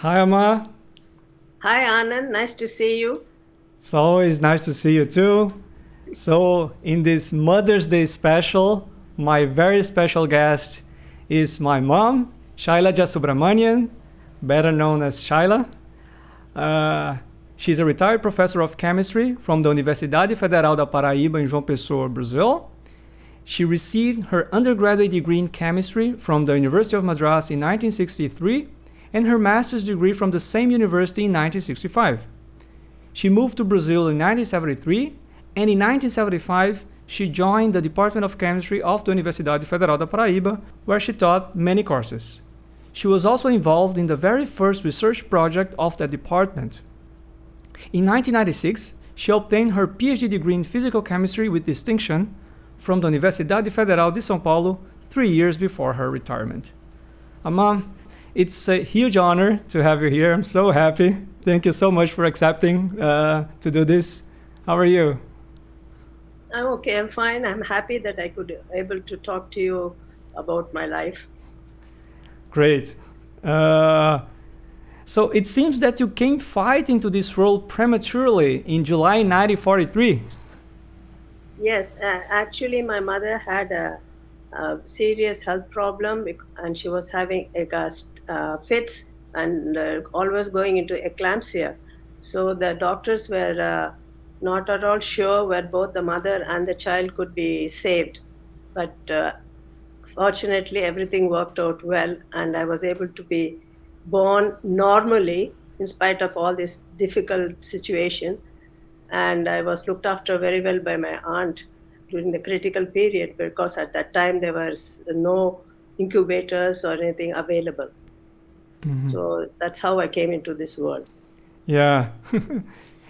Hi, Amma. Hi Anand, nice to see you. It's always nice to see you too. So, in this Mother's Day special, my very special guest is my mom, Shylaja Subramanian, better known as Shyla. Uh, she's a retired professor of chemistry from the Universidade Federal da Paraíba in João Pessoa, Brazil. She received her undergraduate degree in chemistry from the University of Madras in 1963 and her master's degree from the same university in 1965. She moved to Brazil in 1973, and in 1975, she joined the Department of Chemistry of the Universidade Federal da Paraíba, where she taught many courses. She was also involved in the very first research project of that department. In 1996, she obtained her PhD degree in physical chemistry with distinction from the Universidade Federal de São Paulo 3 years before her retirement. Mom, it's a huge honor to have you here. I'm so happy. Thank you so much for accepting to do this. How are you? I'm okay, I'm fine. I'm happy that I could able to talk to you about my life. Great. So it seems that you came fighting to this role prematurely in July 1943. Yes, actually my mother had a serious health problem and she was having fits and always going into eclampsia. So the doctors were not at all sure where both the mother and the child could be saved. But fortunately, everything worked out well, and I was able to be born normally in spite of all this difficult situation. And I was looked after very well by my aunt during the critical period because at that time there was no incubators or anything available. Mhm. So that's how I came into this world. Yeah.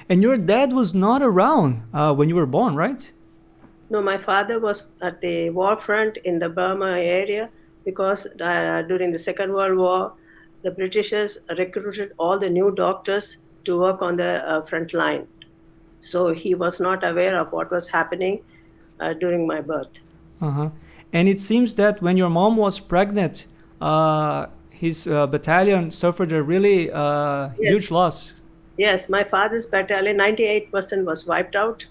And your dad was not around when you were born, right? No, my father was at the war front in the Burma area because during the Second World War, the Britishers recruited all the new doctors to work on the front line. So he was not aware of what was happening during my birth. Uh-huh. And it seems that when your mom was pregnant, his battalion suffered a really huge Yes, loss. yes, my father's battalion, 98% was wiped out.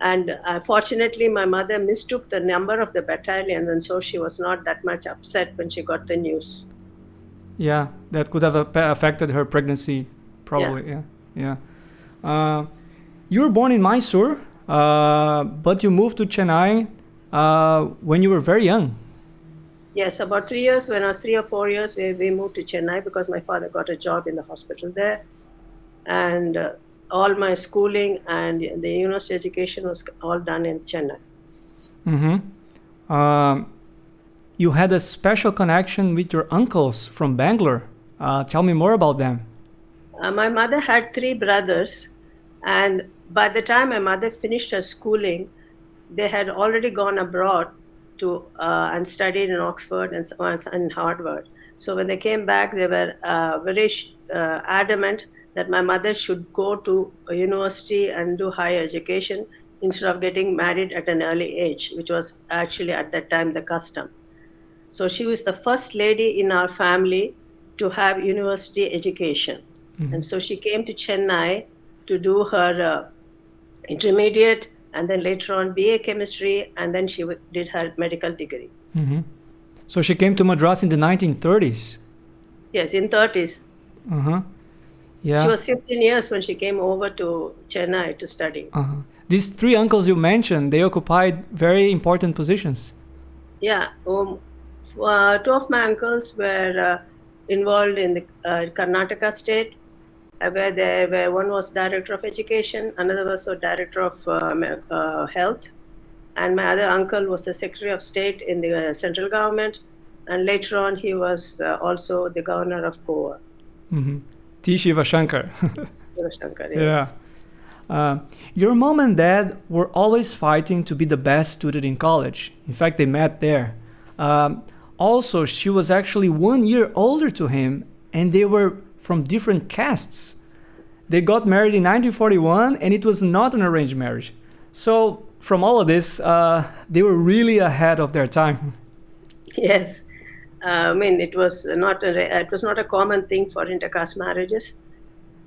And fortunately, my mother mistook the number of the battalion, and so she was not that much upset when she got the news. Yeah, that could have affected her pregnancy, Yeah. probably. Yeah, yeah. Uh, you were born in Mysore, but you moved to Chennai when you were very young. Yes, about 3 years, when I was 3 or 4 years, we moved to Chennai because my father got a job in the hospital there. And all my schooling and the university education was all done in Chennai. Mm-hmm. You had a special connection with your uncles from Bangalore. Tell me more about them. My mother had three brothers, and by the time my mother finished her schooling, they had already gone abroad to and studied in Oxford and Harvard. So when they came back, they were very adamant that my mother should go to a university and do higher education instead of getting married at an early age, which was actually at that time the custom. So she was the first lady in our family to have university education. Mhm. And so she came to Chennai to do her intermediate and then later on BA chemistry, and then she did her medical degree. Mhm. So she came to Madras in the 1930s. Yes, in 30s. Uh-huh. She Yeah. was 15 years when she came over to Chennai to study. Uh-huh. These three uncles you mentioned, they occupied very important positions. Yeah, two of my uncles were involved in the Karnataka state, where one was director of education, another was a director of health, and my other uncle was the secretary of state in the central government, and later on he was also the governor of Goa. Mm-hmm. T. Shiva Shankar. Shankar, Yeah. yes. Your mom and dad were always fighting to be the best student in college. In fact, they met there. Also, she was actually 1 year older to him, and they were from different castes. They got married in 1941, and it was not an arranged marriage. So, from all of this, they were really ahead of their time. Yes. it was not a common thing for intercaste marriages,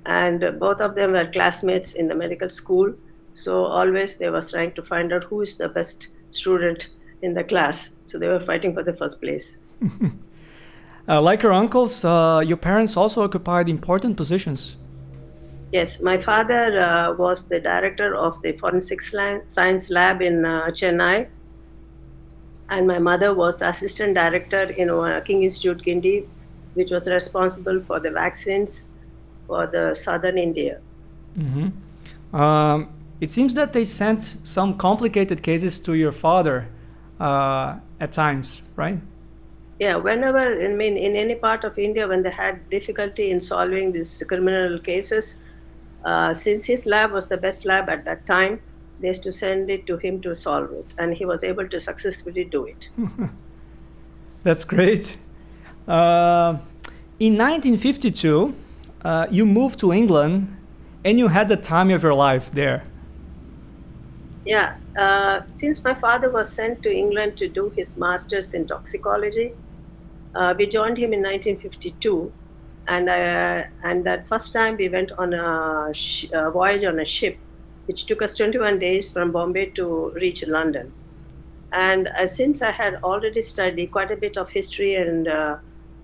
and both of them were classmates in the medical school. So always they was trying to find out who is the best student in the class. So they were fighting for the first place. Like your uncles, your parents also occupied important positions. Yes, my father was the director of the forensic science lab in Chennai, and my mother was assistant director in King Institute, Guindy, which was responsible for the vaccines for the southern India. It seems that they sent some complicated cases to your father at times, right? Yeah, whenever, in any part of India, when they had difficulty in solving these criminal cases, since his lab was the best lab at that time, they used to send it to him to solve it, and he was able to successfully do it. That's great. In 1952, you moved to England, and you had the time of your life there. Yeah, since my father was sent to England to do his master's in toxicology, we joined him in 1952, and that first time we went on a voyage on a ship, which took us 21 days from Bombay to reach London. And since I had already studied quite a bit of history and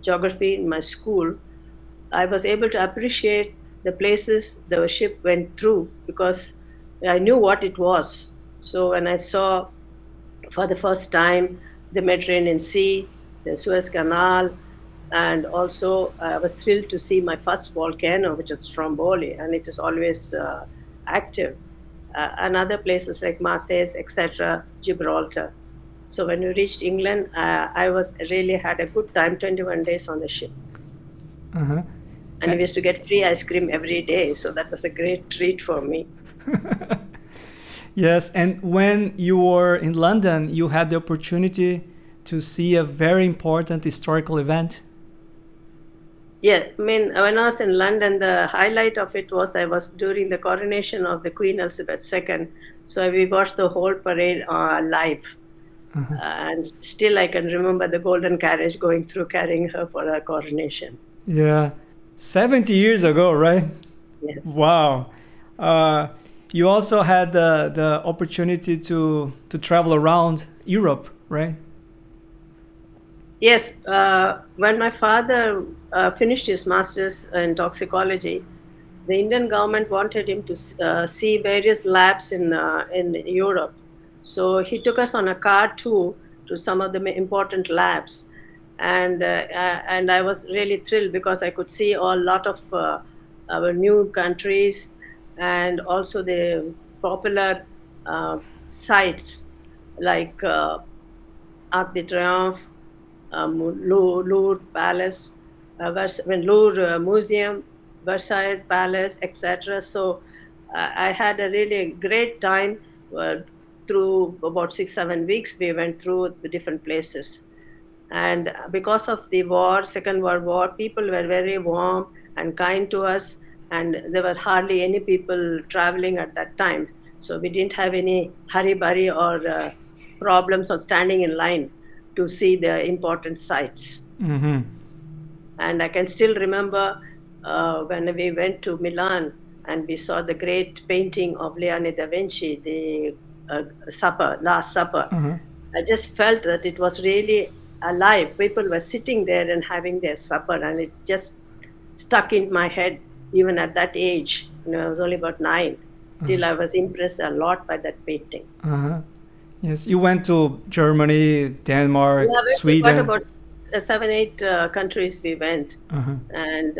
geography in my school, I was able to appreciate the places the ship went through because I knew what it was. So when I saw for the first time the Mediterranean Sea, the Suez Canal, and also I was thrilled to see my first volcano, which is Stromboli, and it is always active. And other places like Marseille, etc., Gibraltar. So when we reached England, I was really had a good time, 21 days on the ship. Uh-huh. And we used to get free ice cream every day, so that was a great treat for me. Yes, and when you were in London, you had the opportunity to see a very important historical event. Yeah, when I was in London, the highlight of it was I was during the coronation of the Queen Elizabeth II. So we watched the whole parade live. Uh-huh. And still I can remember the golden carriage going through carrying her for her coronation. Yeah, 70 years ago, right? Yes. Wow. You also had the opportunity to travel around Europe, right? Yes. When my father finished his master's in toxicology, the Indian government wanted him to see various labs in Europe. So he took us on a car tour to some of the important labs, and I was really thrilled because I could see a lot of our new countries and also the popular sites like Arc de Triomphe, Louvre Palace, Louvre Museum, Versailles Palace, etc. So I had a really great time. Through about 6-7 weeks, we went through the different places. And because of the war, Second World War, people were very warm and kind to us, and there were hardly any people traveling at that time. So we didn't have any hurry-burry or problems on standing in line to see the important sites. Mm-hmm. And I can still remember when we went to Milan and we saw the great painting of Leonardo da Vinci, the Last Supper. Uh-huh. I just felt that it was really alive. People were sitting there and having their supper, and it just stuck in my head even at that age. I was only about 9. Still, I was impressed a lot by that painting. Uh-huh. Yes, you went to Germany, Denmark, Sweden. What about 7-8 countries we went. Uh-huh. And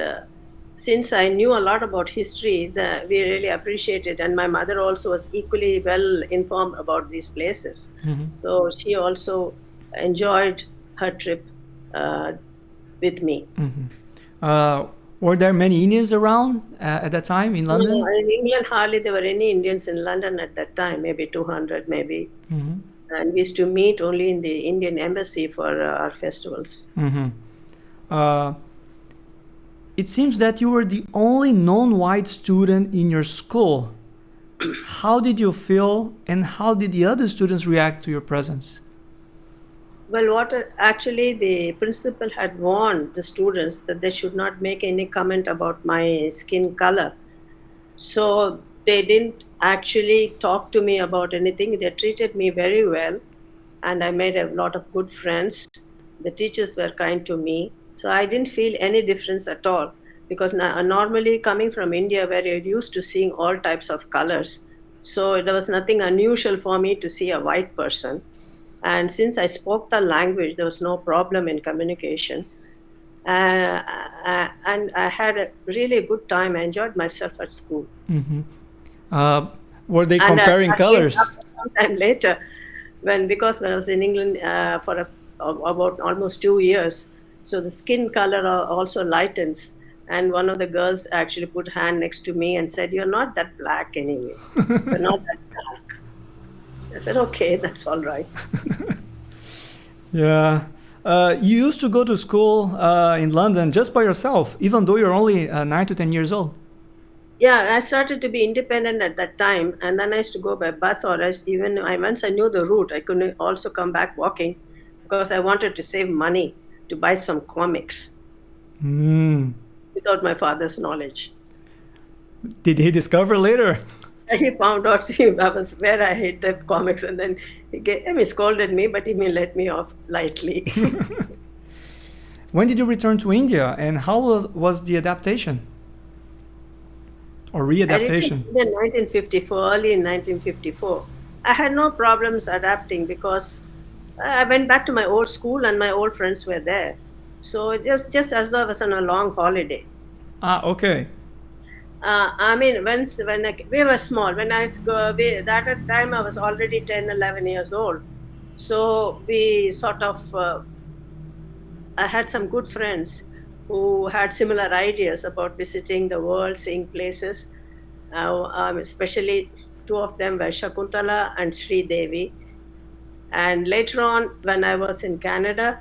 since I knew a lot about history, we really appreciated. And my mother also was equally well informed about these places. Mm-hmm. So she also enjoyed her trip with me. Mm-hmm. Were there many Indians around at that time in London? No, in England, hardly there were any Indians in London at that time, maybe 200 maybe. Mm-hmm. And we used to meet only in the Indian embassy for our festivals. Mm-hmm. It seems that you were the only non-white student in your school. How did you feel, and how did the other students react to your presence? Well, actually the principal had warned the students that they should not make any comment about my skin color. So they didn't actually talk to me about anything. They treated me very well, and I made a lot of good friends. The teachers were kind to me. So I didn't feel any difference at all because normally coming from India, where you're used to seeing all types of colors, so there was nothing unusual for me to see a white person. And since I spoke the language, there was no problem in communication. And I had a really good time. I enjoyed myself at school. Mm-hmm. Were they And comparing again, colors? after some time later, because when I was in England for about almost 2 years, so the skin color also lightens. And one of the girls actually put hand next to me and said, "You're not that black anyway. You're not that dark." I said, "Okay, that's all right." Yeah. You used to go to school in London just by yourself, even though you're only 9 to 10 years old. Yeah, I started to be independent at that time, and then I used to go by bus, or else even once I knew the route, I could also come back walking because I wanted to save money to buy some comics Mm. without my father's knowledge. Did he discover later? He found out I was where I hid the comics, and then he scolded me, but he may let me off lightly. When did you return to India, and how was the adaptation or I returned readaptation? in 1954, early in 1954. I had no problems adapting because I went back to my old school and my old friends were there. So just as though I was on a long holiday. Ah, okay. I mean, we were small. When I go, that at time I was already 10, 11 years old. So we sort of, I had some good friends who had similar ideas about visiting the world, seeing places. Especially two of them were Shakuntala and Sri Devi. And later on, when I was in Canada,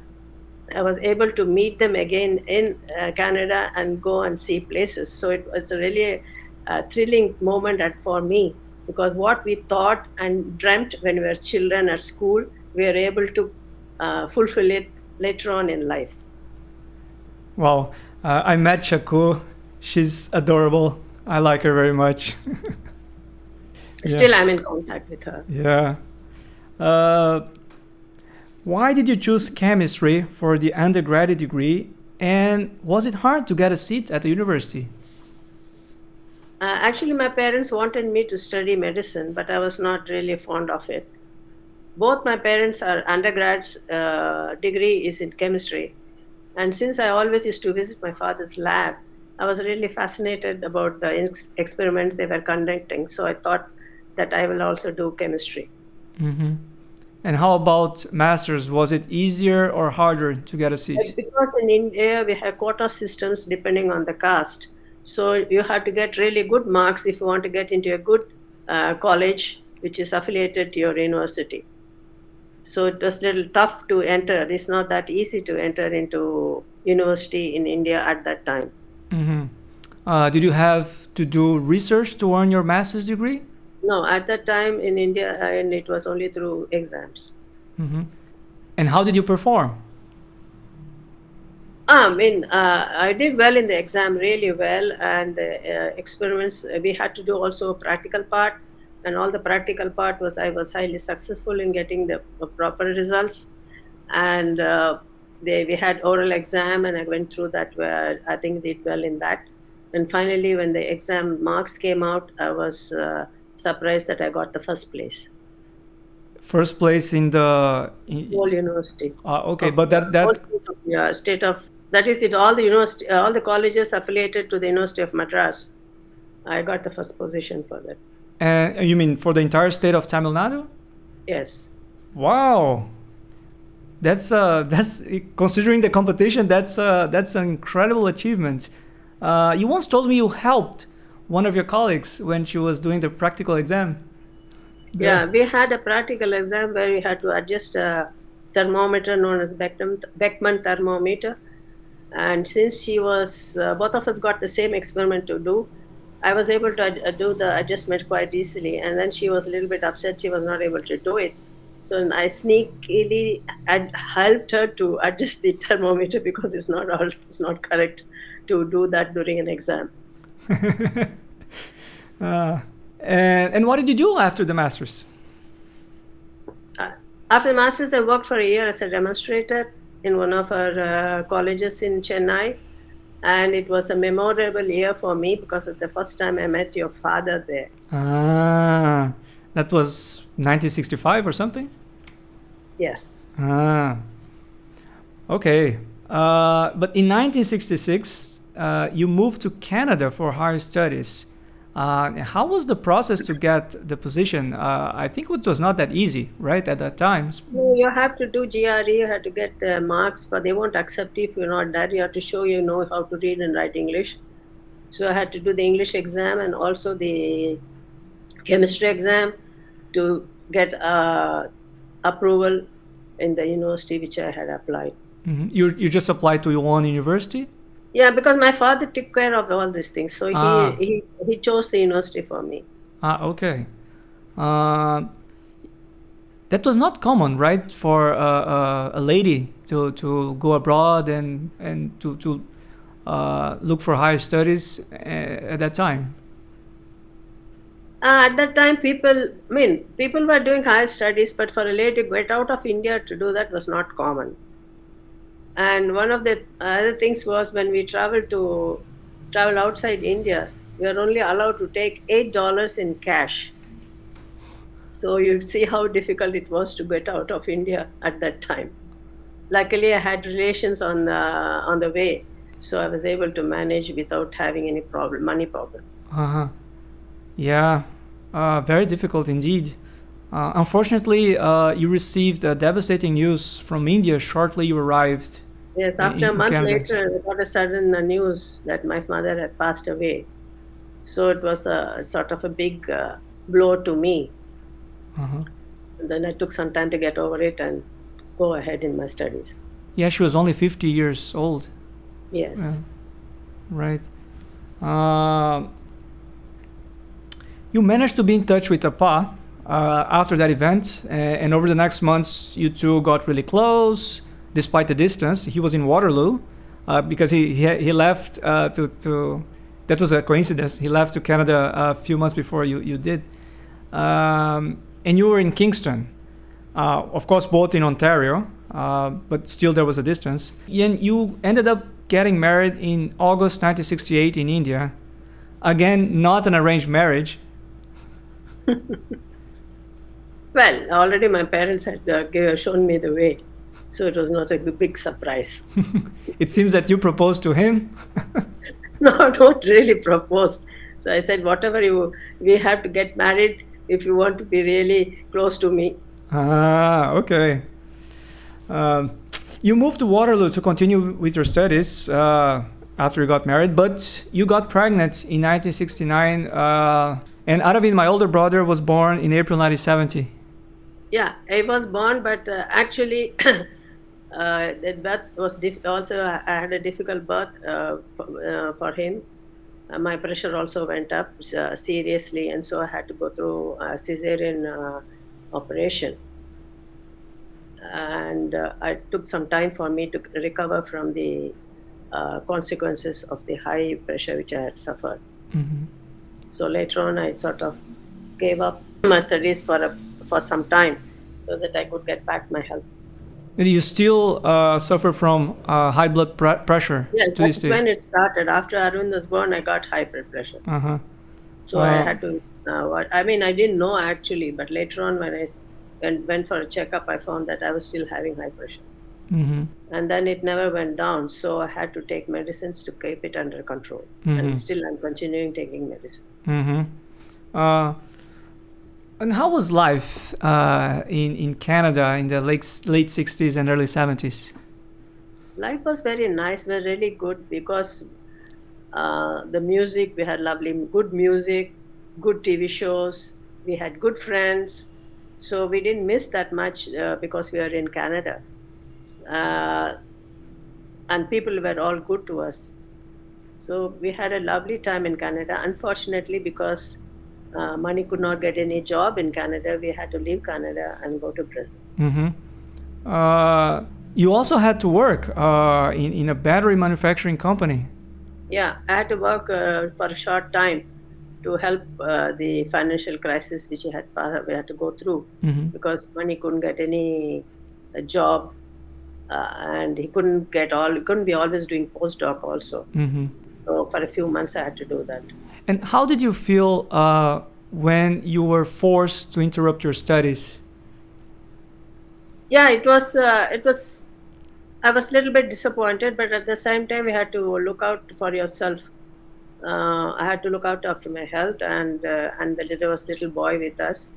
I was able to meet them again in Canada and go and see places. So it was a really thrilling moment for me because what we thought and dreamt when we were children at school, we were able to fulfill it later on in life. Wow. I met Shaku. She's adorable. I like her very much. Still, I'm in contact with her. Yeah. Uh, why did you choose chemistry for the undergraduate degree? And was it hard to get a seat at the university? Actually, my parents wanted me to study medicine, but I was not really fond of it. Both my parents are undergrads, degree is in chemistry. And since I always used to visit my father's lab, I was really fascinated about the experiments they were conducting. So I thought that I will also do chemistry. Mm-hmm. And how about masters? Was it easier or harder to get a seat? Because in India, we have quota systems depending on the caste. So you have to get really good marks if you want to get into a good college, which is affiliated to your university. So it was a little tough to enter. It's not that easy to enter into university in India at that time. Mm-hmm. Did you have to do research to earn your master's degree? No, at that time in India, and it was only through exams. Mm-hmm. And how did you perform? I did well in the exam, really well, and the experiments we had to do also a practical part, and all the practical part I was highly successful in getting the proper results, and we had oral exam, and I went through that where I think did well in that, and finally when the exam marks came out, I was surprised that I got the first place. First place in the Whole university. okay, but that State of that is it. All the university, all the colleges affiliated to the University of Madras. I got the first position for that. and you mean for the entire state of Tamil Nadu? Yes. Wow, that's considering the competition. That's an incredible achievement. You once told me you helped one of your colleagues when she was doing the practical exam. Yeah, we had a practical exam where we had to adjust a thermometer known as Beckman thermometer. And since she was, both of us got the same experiment to do, I was able to do the adjustment quite easily. And then she was a little bit upset she was not able to do it. So I sneakily had helped her to adjust the thermometer because it's not correct to do that during an exam. uh, and what did you do after the masters? Uh, After the masters, I worked for a year as a demonstrator in one of our colleges in Chennai, and it was a memorable year for me because it's the first time I met your father there. Ah, that was 1965 or something? Yes. Ah, okay. But in 1966, you moved to Canada for higher studies. How was the process to get the position? I think it was not that easy, right, at that time. No, you have to do GRE, you have to get marks, but they won't accept you if you're not that. You have to show you know how to read and write English. So I had to do the English exam and also the chemistry exam to get approval in the university which I had applied. Mm-hmm. You just applied to your own university? Yeah, because my father took care of all these things, so Ah. he chose the university for me. Okay. Uh, that was not common, right, for a lady to go abroad and to look for higher studies at that time. At that time, people were doing higher studies, but for a lady to get out of India to do that was not common. And one of the other things was when we travel outside India, we are only allowed to take $8 in cash. So you'd see how difficult it was to get out of India at that time. Luckily, I had relations on the way, so I was able to manage without having any money problem. Uh-huh. Yeah, very difficult indeed. Unfortunately, you received devastating news from India shortly you arrived Yes, after a in month Canada. later, I got a sudden news that my mother had passed away. So it was a sort of a big blow to me. Uh-huh. And then I took some time to get over it and go ahead in my studies. Yeah, she was only 50 years old. Yes. Right. Uh, you managed to be in touch with Apa after that event, and over the next months, you two got really close, despite the distance. He was in Waterloo because he left to. That was a coincidence. He left to Canada a few months before you did, and you were in Kingston. Of course, both in Ontario, but still there was a distance. And you ended up getting married in August 1968 in India. Again, not an arranged marriage. Well, already my parents had shown me the way. So it was not a big surprise. It seems that you proposed to him. No, not really proposed. So I said, we have to get married if you want to be really close to me. Okay. Um, you moved to Waterloo to continue with your studies after you got married, but you got pregnant in 1969, and Aravind, my older brother, was born in April 1970. Yeah, I was born, but actually, that birth was also I had a difficult birth for him. My pressure also went up seriously, and so I had to go through a cesarean operation. And it took some time for me to recover from the consequences of the high pressure which I had suffered. Mm-hmm. So later on, I sort of gave up my studies for some time so that I could get back my health. And you still suffer from high blood pressure? Yes, to this that's day? when it started. After Arvind was born, I got high blood pressure. Uh-huh. So I had to. I didn't know actually, but later on, when I went for a checkup, I found that I was still having high pressure. Mm-hmm. And then it never went down. So I had to take medicines to keep it under control. Mm-hmm. And still, I'm continuing taking medicine. Mm-hmm. And how was life in Canada in the late 60s and early 70s? Life was very nice, was really good because the music, we had good music, good TV shows, we had good friends. So we didn't miss that much because we were in Canada. And people were all good to us. So we had a lovely time in Canada. Unfortunately, because Mani could not get any job in Canada. We had to leave Canada and go to Brazil. Mm-hmm. You also had to work in a battery manufacturing company. Yeah, I had to work for a short time to help the financial crisis which we had to go through, Mm-hmm. because Mani couldn't get any job, and he couldn't be always doing postdoc also. Mm-hmm. So for a few months I had to do that. And how did you feel when you were forced to interrupt your studies? Yeah, it was I was a little bit disappointed, but at the same time we had to look out for yourself. I had to look out after my health, and there was little boy with us,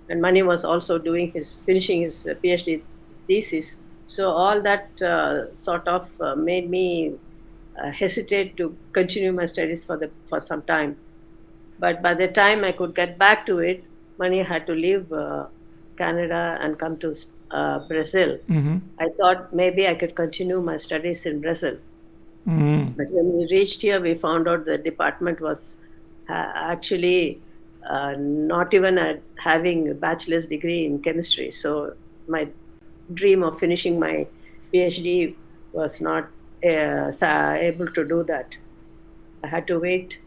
and Mani was also finishing his PhD thesis. So all that sort of made me hesitate to continue my studies for some time. But by the time I could get back to it, Mani had to leave Canada and come to Brazil. Mm-hmm. I thought maybe I could continue my studies in Brazil. Mm-hmm. But when we reached here, we found out the department was actually not even having a bachelor's degree in chemistry. So my dream of finishing my PhD was not able to do that. I had to wait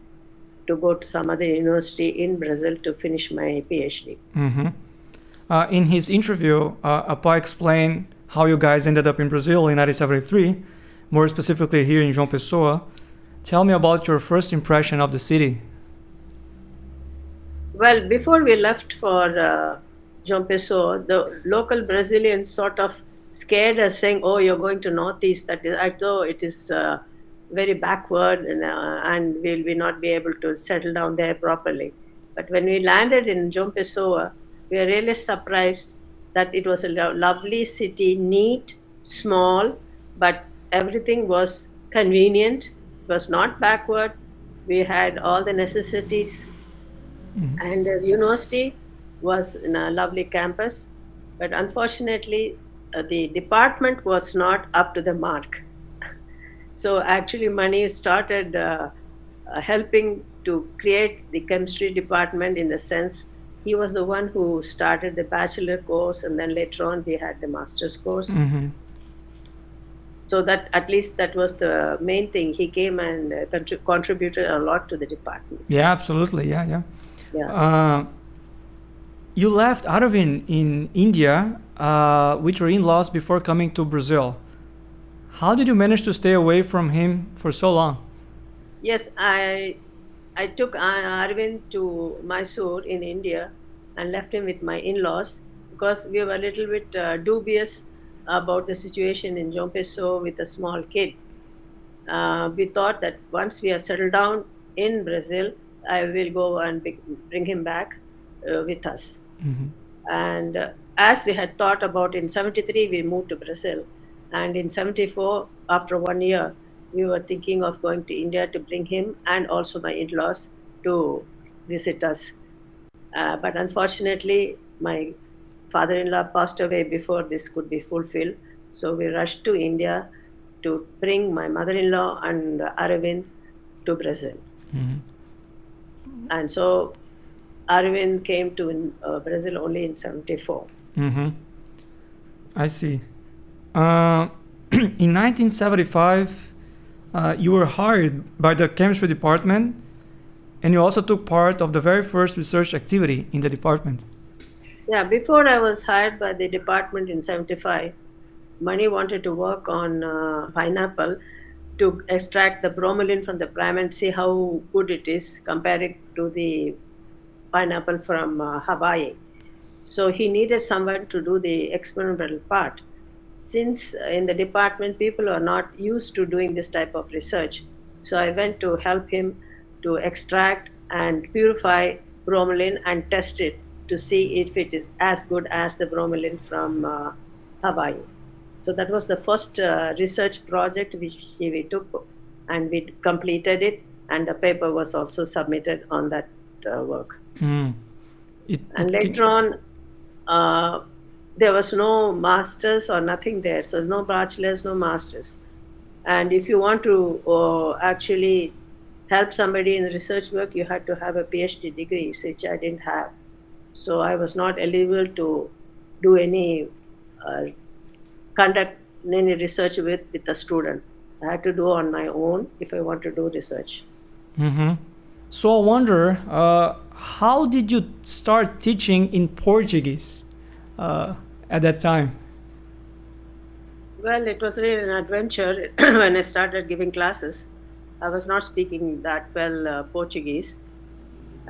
to go to some other university in Brazil to finish my PhD. Mm-hmm. In his interview, Apa explained how you guys ended up in Brazil in 1973, more specifically here in João Pessoa. Tell me about your first impression of the city. Well, before we left for João Pessoa, the local Brazilians sort of scared us, saying, "Oh, you're going to Northeast. That is, I know it is very backward, and will we not be able to settle down there properly." But when we landed in João Pessoa, we were really surprised that it was a lovely city, neat, small, but everything was convenient. It was not backward. We had all the necessities. Mm-hmm. And the university was in a lovely campus, but unfortunately, the department was not up to the mark. So actually, Mani started helping to create the chemistry department, in the sense he was the one who started the bachelor course, and then later on we had the master's course. Mm-hmm. So that at least that was the main thing. He came and contributed a lot to the department. Yeah, absolutely. Yeah. Yeah. You left Arvind in India with your in-laws before coming to Brazil. How did you manage to stay away from him for so long? Yes, I took Arvind to Mysore in India and left him with my in-laws, because we were a little bit dubious about the situation in João Pessoa with a small kid. We thought that once we are settled down in Brazil, I will go and bring him back with us. Mm-hmm. And as we had thought about, in 73, we moved to Brazil. And in 74, after 1 year, we were thinking of going to India to bring him and also my in-laws to visit us. But unfortunately, my father-in-law passed away before this could be fulfilled. So we rushed to India to bring my mother-in-law and Arvind to Brazil. Mm-hmm. And so Arvind came to Brazil only in 74. Mm-hmm. I see. In 1975, you were hired by the chemistry department, and you also took part of the very first research activity in the department. Yeah, before I was hired by the department in 75, Mani wanted to work on pineapple to extract the bromelain from the prime and see how good it is, compare it to the pineapple from Hawaii. So he needed someone to do the experimental part. Since in the department people are not used to doing this type of research, so I went to help him to extract and purify bromelain and test it to see if it is as good as the bromelain from Hawaii. So that was the first research project which we took, and we completed it, and the paper was also submitted on that work. Mm. And later on, there was no masters or nothing there, so no bachelors, no masters. And if you want to actually help somebody in research work, you had to have a PhD degree, which I didn't have. So I was not eligible to do any uh, conduct any research with a student. I had to do on my own if I want to do research. Mm-hmm. So I wonder, how did you start teaching in Portuguese at that time? Well, it was really an adventure when I started giving classes. I was not speaking that well Portuguese,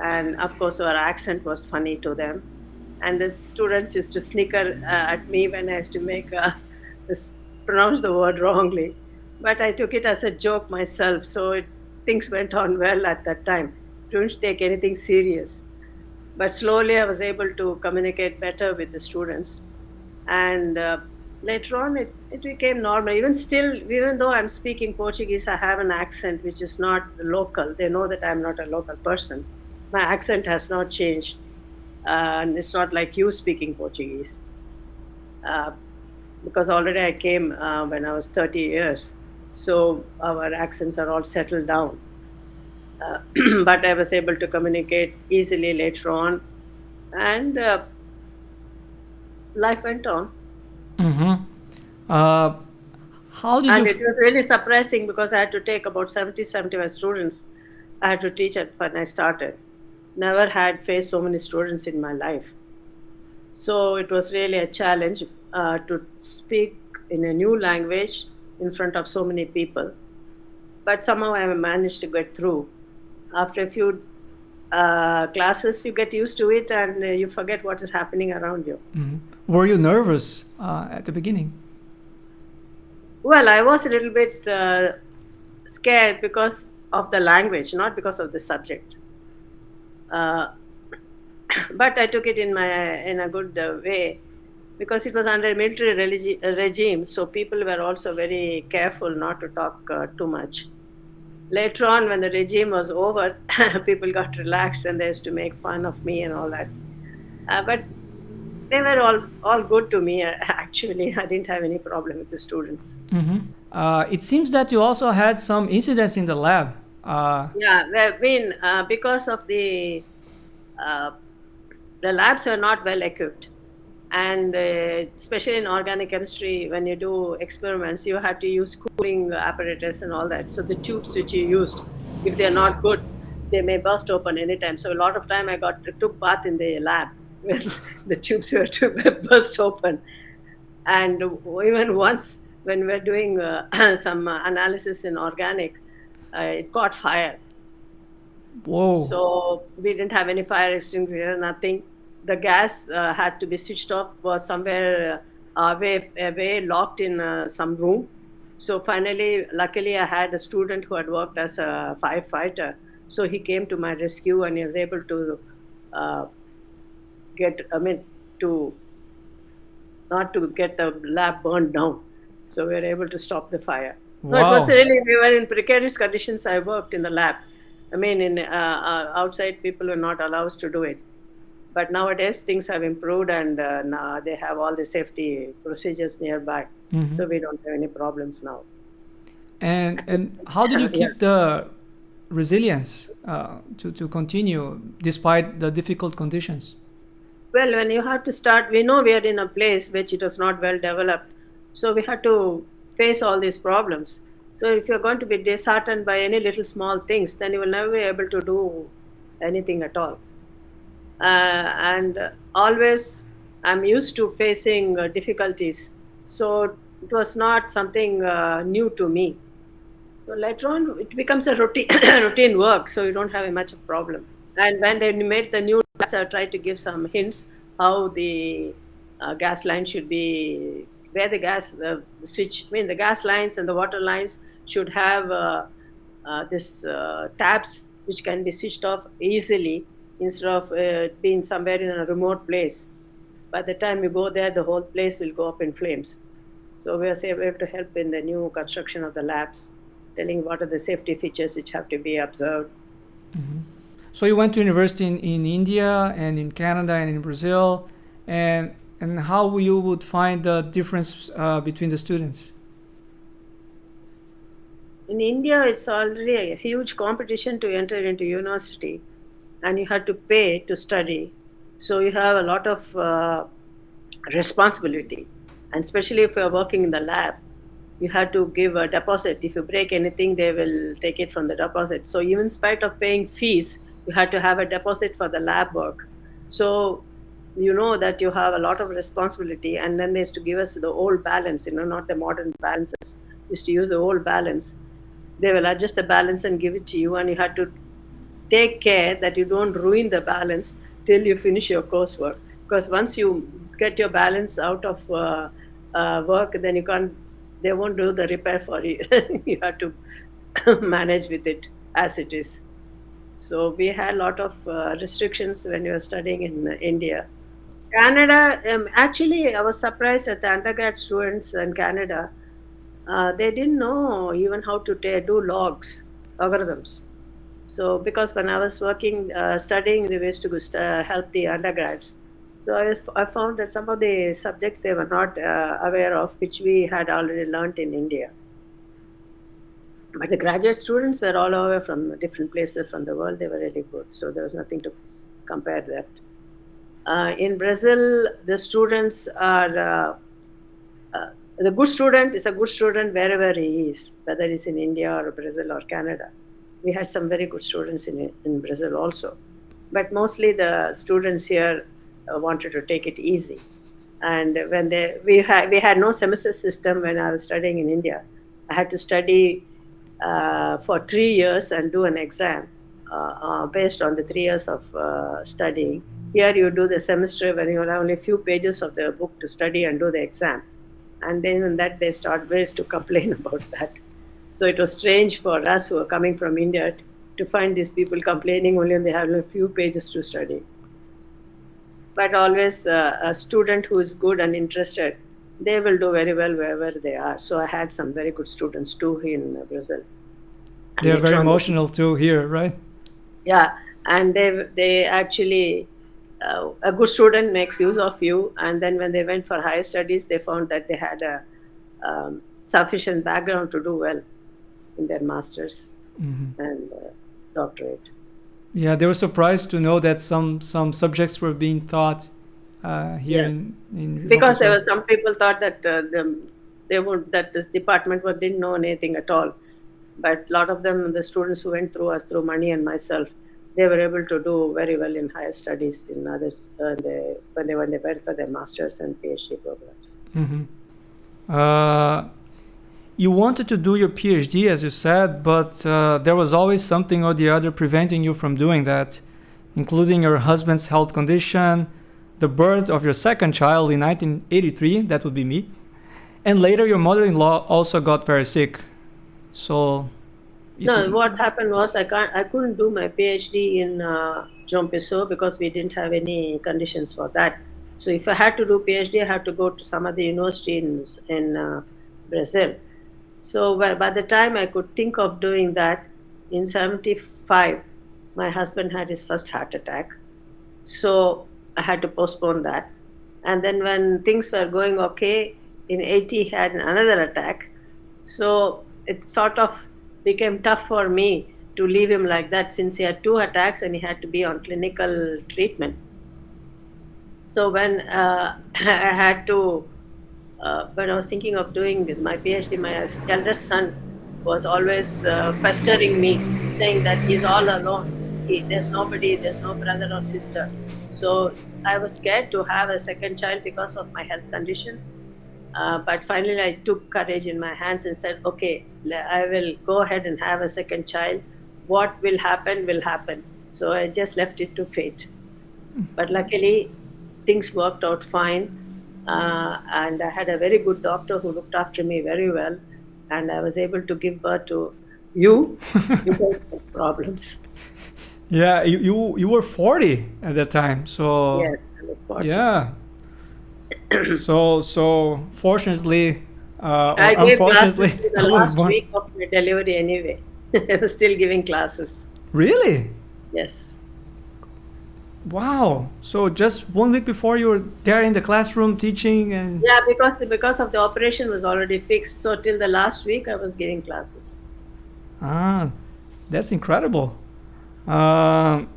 and of course, our accent was funny to them. And the students used to snicker at me when I used to pronounce the word wrongly. But I took it as a joke myself, so things went on well at that time. Didn't take anything serious. But slowly, I was able to communicate better with the students, and later on, it became normal. Even still, even though I'm speaking Portuguese, I have an accent which is not local. They know that I'm not a local person. My accent has not changed, and it's not like you speaking Portuguese. Uh, because already I came when I was 30 years, so our accents are all settled down. Uh, but I was able to communicate easily later on, and life went on. Mm-hmm. Uh, how did you? And it was really surprising because I had to take about 70, 75 students. I had to teach it when I started. Never had faced so many students in my life. So it was really a challenge to speak in a new language in front of so many people. But somehow I managed to get through. After a few classes, you get used to it and you forget what is happening around you. Mhm. Were you nervous at the beginning? Well, I was a little bit scared because of the language, not because of the subject. Uh, but I took it in a good way because it was under military regime, so people were also very careful not to talk too much. Later on, when the regime was over, people got relaxed and they used to make fun of me and all that. But they were all good to me. Actually, I didn't have any problem with the students. Mm-hmm. It seems that you also had some incidents in the lab. Yeah, I mean, because of uh, the labs are not well equipped, and especially in organic chemistry, when you do experiments, you have to use cooling apparatus and all that. So the tubes which you used, if they're not good, they may burst open anytime. So a lot of time I took bath in the lab when the tubes were to burst open. And even once when we were doing some analysis in organic, it caught fire. Whoa. So we didn't have any fire extinguisher, nothing. The gas had to be switched off, was somewhere away locked in some room. So finally, luckily, I had a student who had worked as a firefighter. So he came to my rescue and he was able to uh, to not to get the lab burned down. So we were able to stop the fire. No, it was Wow. really, we were in precarious conditions. I worked in the lab. I mean, in outside, people were not allowed to do it. But nowadays, things have improved and now they have all the safety procedures nearby. Mm-hmm. So we don't have any problems now. And how did you Yeah. keep the resilience to continue despite the difficult conditions? Well, when you have to start, we know we are in a place which it was not well developed. So we had to face all these problems. So if you're going to be disheartened by any little small things, then you will never be able to do anything at all. And always I'm used to facing difficulties. So it was not something new to me. So later on, it becomes a routine, routine work, so you don't have much of a problem. And when they made the new labs, I tried to give some hints how the gas line should be, where the gas switch, I mean, the gas lines and the water lines should have this tabs which can be switched off easily instead of being somewhere in a remote place. By the time you go there, the whole place will go up in flames. So we are able to help in the new construction of the labs, telling what are the safety features which have to be observed. Mm-hmm. So you went to university in India and in Canada and in Brazil, and how you would find the difference between the students? in India, it's already a huge competition to enter into university, and you have to pay to study. So you have a lot of responsibility, and especially if you're working in the lab, you have to give a deposit. If you break anything, they will take it from the deposit. So even in spite of paying fees, you have to have a deposit for the lab work. So you know that you have a lot of responsibility, and then they used to give us the old balance, not the modern balances. Used to use the old balance. They will adjust the balance and give it to you, and you have to take care that you don't ruin the balance till you finish your coursework. Because once you get your balance out of work, then you can't. They won't do the repair for you. You have to manage with it as it is. So we had a lot of restrictions when we were studying in India. Canada, actually, I was surprised at the undergrad students in Canada. They didn't know even how to do logs, algorithms. So, because when I was studying, they used to help the undergrads. So, I found that some of the subjects they were not aware of, which we had already learnt in India. But the graduate students were all over from different places from the world. They were really good. So, there was nothing to compare that. In Brazil, the students are the good student is a good student wherever he is, whether he's in India or Brazil or Canada. We had some very good students in Brazil also, but mostly the students here wanted to take it easy. And when we had no semester system when I was studying in India. I had to study for 3 years and do an exam based on the 3 years of studying. Here you do the semester when you have only a few pages of the book to study and do the exam. And then in that they start ways to complain about that. So it was strange for us who are coming from India to find these people complaining only when they have a few pages to study. But always a student who is good and interested, they will do very well wherever they are. So I had some very good students too in Brazil. And they're very emotional too here, right? Yeah, and they actually, a good student makes use of you, and then when they went for higher studies, they found that they had a sufficient background to do well in their masters and doctorate. Yeah, they were surprised to know that some subjects were being taught here in because there were some people thought that that this department didn't know anything at all, but a lot of them, the students who went through us, through Mani and myself, they were able to do very well in higher studies in others when they went for their masters and PhD programs. You wanted to do your PhD, as you said, but there was always something or the other preventing you from doing that, including your husband's health condition, the birth of your second child in 1983, that would be me, and later your mother-in-law also got very sick. So what happened was I couldn't do my PhD in João Pessoa because we didn't have any conditions for that. So if I had to do PhD, I had to go to some other university in Brazil. So by the time I could think of doing that, in 1975, my husband had his first heart attack. So I had to postpone that. And then when things were going okay, in 1980 he had another attack. So it sort of became tough for me to leave him like that, since he had 2 attacks and he had to be on clinical treatment. So when I had to, when I was thinking of doing my PhD, my eldest son was always pestering me, saying that he's all alone. There's nobody, there's no brother or sister. So I was scared to have a second child because of my health condition. But finally, I took courage in my hands and said, okay, I will go ahead and have a second child. What will happen, will happen. So I just left it to fate. But luckily, things worked out fine. And I had a very good doctor who looked after me very well. And I was able to give birth to you without problems. Yeah, you were 40 at that time. So yes, I was 40. Yeah. So fortunately, I gave classes unfortunately, in the last week of my delivery anyway. I was still giving classes. Really? Yes. Wow. So just 1 week before you were there in the classroom teaching and... Yeah, because of the operation was already fixed. So till the last week I was giving classes. Ah, that's incredible. Um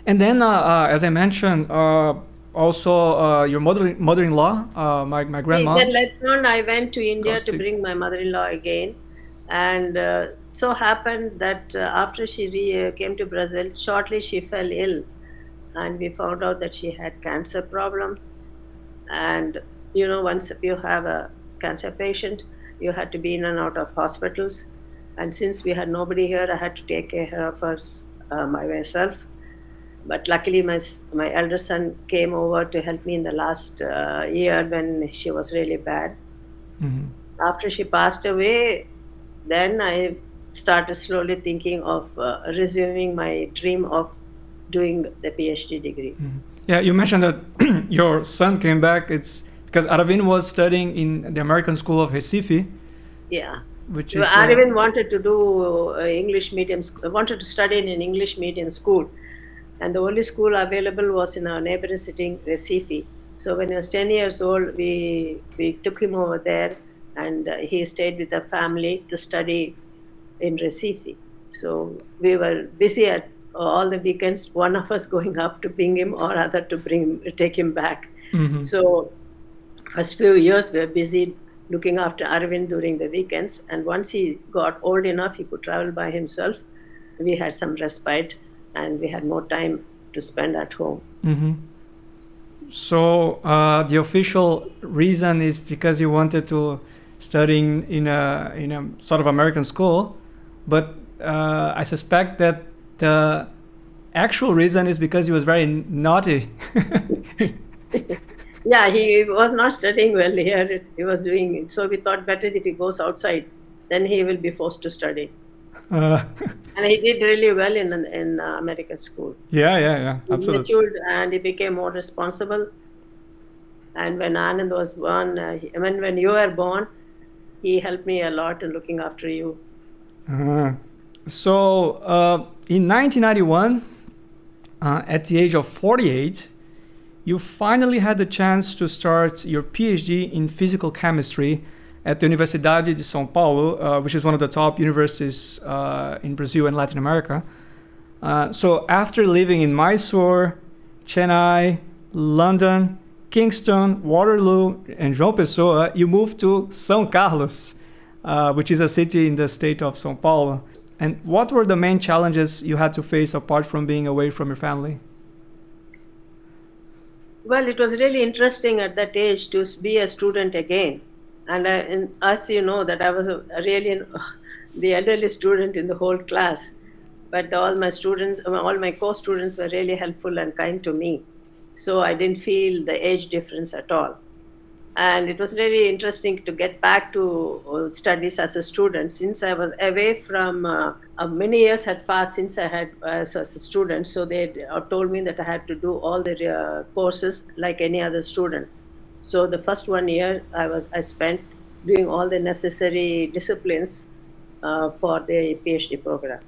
and then, as I mentioned, also your mother-in-law, my grandma, Then later on, I went to India got to sick. bring my mother-in-law again, and so happened that after she came to Brazil, shortly she fell ill, and we found out that she had cancer problem. And once you have a cancer patient, you had to be in and out of hospitals. And since we had nobody here, I had to take care of her myself. But luckily, my elder son came over to help me in the last year when she was really bad. Mhm. After she passed away, then I started slowly thinking of resuming my dream of doing the PhD degree. Yeah, you mentioned that your son came back. It's because Aravind was studying in the American School of Recife, Yeah. which is I even wanted to do English medium. Wanted to study in an English medium school, and the only school available was in our neighboring city, Recife. So when he was 10 years old, we took him over there, and he stayed with the family to study in Recife. So we were busy at all the weekends. One of us going up to bring him, or other to take him back. Mhm. So first few years we were busy looking after Arvind during the weekends, and once he got old enough he could travel by himself, we had some respite and we had more time to spend at home. Mhm. So the official reason is because you wanted to study in a sort of American school, but I suspect that the actual reason is because he was very naughty. Yeah, he was not studying well here. He was doing it. So we thought better if he goes outside, then he will be forced to study. Uh, And he did really well in American school. yeah, He absolutely. matured and he became more responsible. And when Anand was born, when you were born, he helped me a lot in looking after you. Uh, so in 1991, at the age of 48, you finally had the chance to start your PhD in physical chemistry at the Universidade de São Paulo, which is one of the top universities in Brazil and Latin America. So after living in Mysore, Chennai, London, Kingston, Waterloo, and João Pessoa, you moved to São Carlos, which is a city in the state of São Paulo. And what were the main challenges you had to face apart from being away from your family? Well, it was really interesting at that age to be a student again. And as you know, that I was really the elderly student in the whole class. But all my students, all my co-students were really helpful and kind to me. So I didn't feel the age difference at all. And it was really interesting to get back to studies as a student, since I was away from many years had passed since I had as a student. So they told me that I had to do all the courses like any other student. So the first 1 year I spent doing all the necessary disciplines for the PhD program.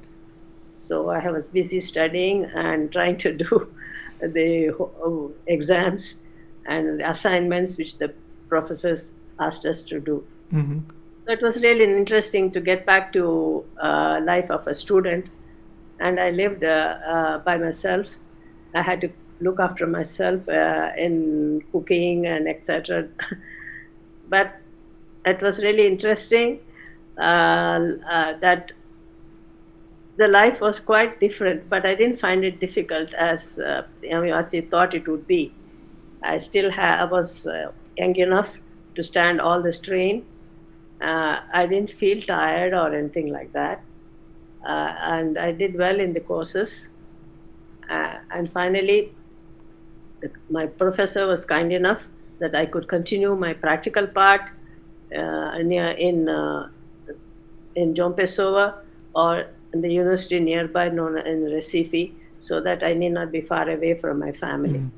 So I was busy studying and trying to do the exams and assignments which the professors asked us to do. Mm-hmm. So it was really interesting to get back to life of a student. And I lived by myself. I had to look after myself in cooking and etc. But it was really interesting that the life was quite different, but I didn't find it difficult as I thought it would be. I was young enough to stand all the strain. I didn't feel tired or anything like that. And I did well in the courses. And finally, my professor was kind enough that I could continue my practical part in João Pessoa or in the university nearby known in Recife, so that I need not be far away from my family. Mm.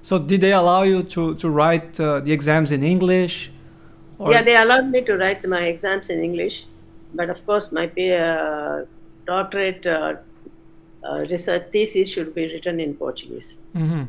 So did they allow you to write the exams in English? Or? Yeah, they allowed me to write my exams in English, but of course my doctorate research thesis should be written in Portuguese. Mm-hmm.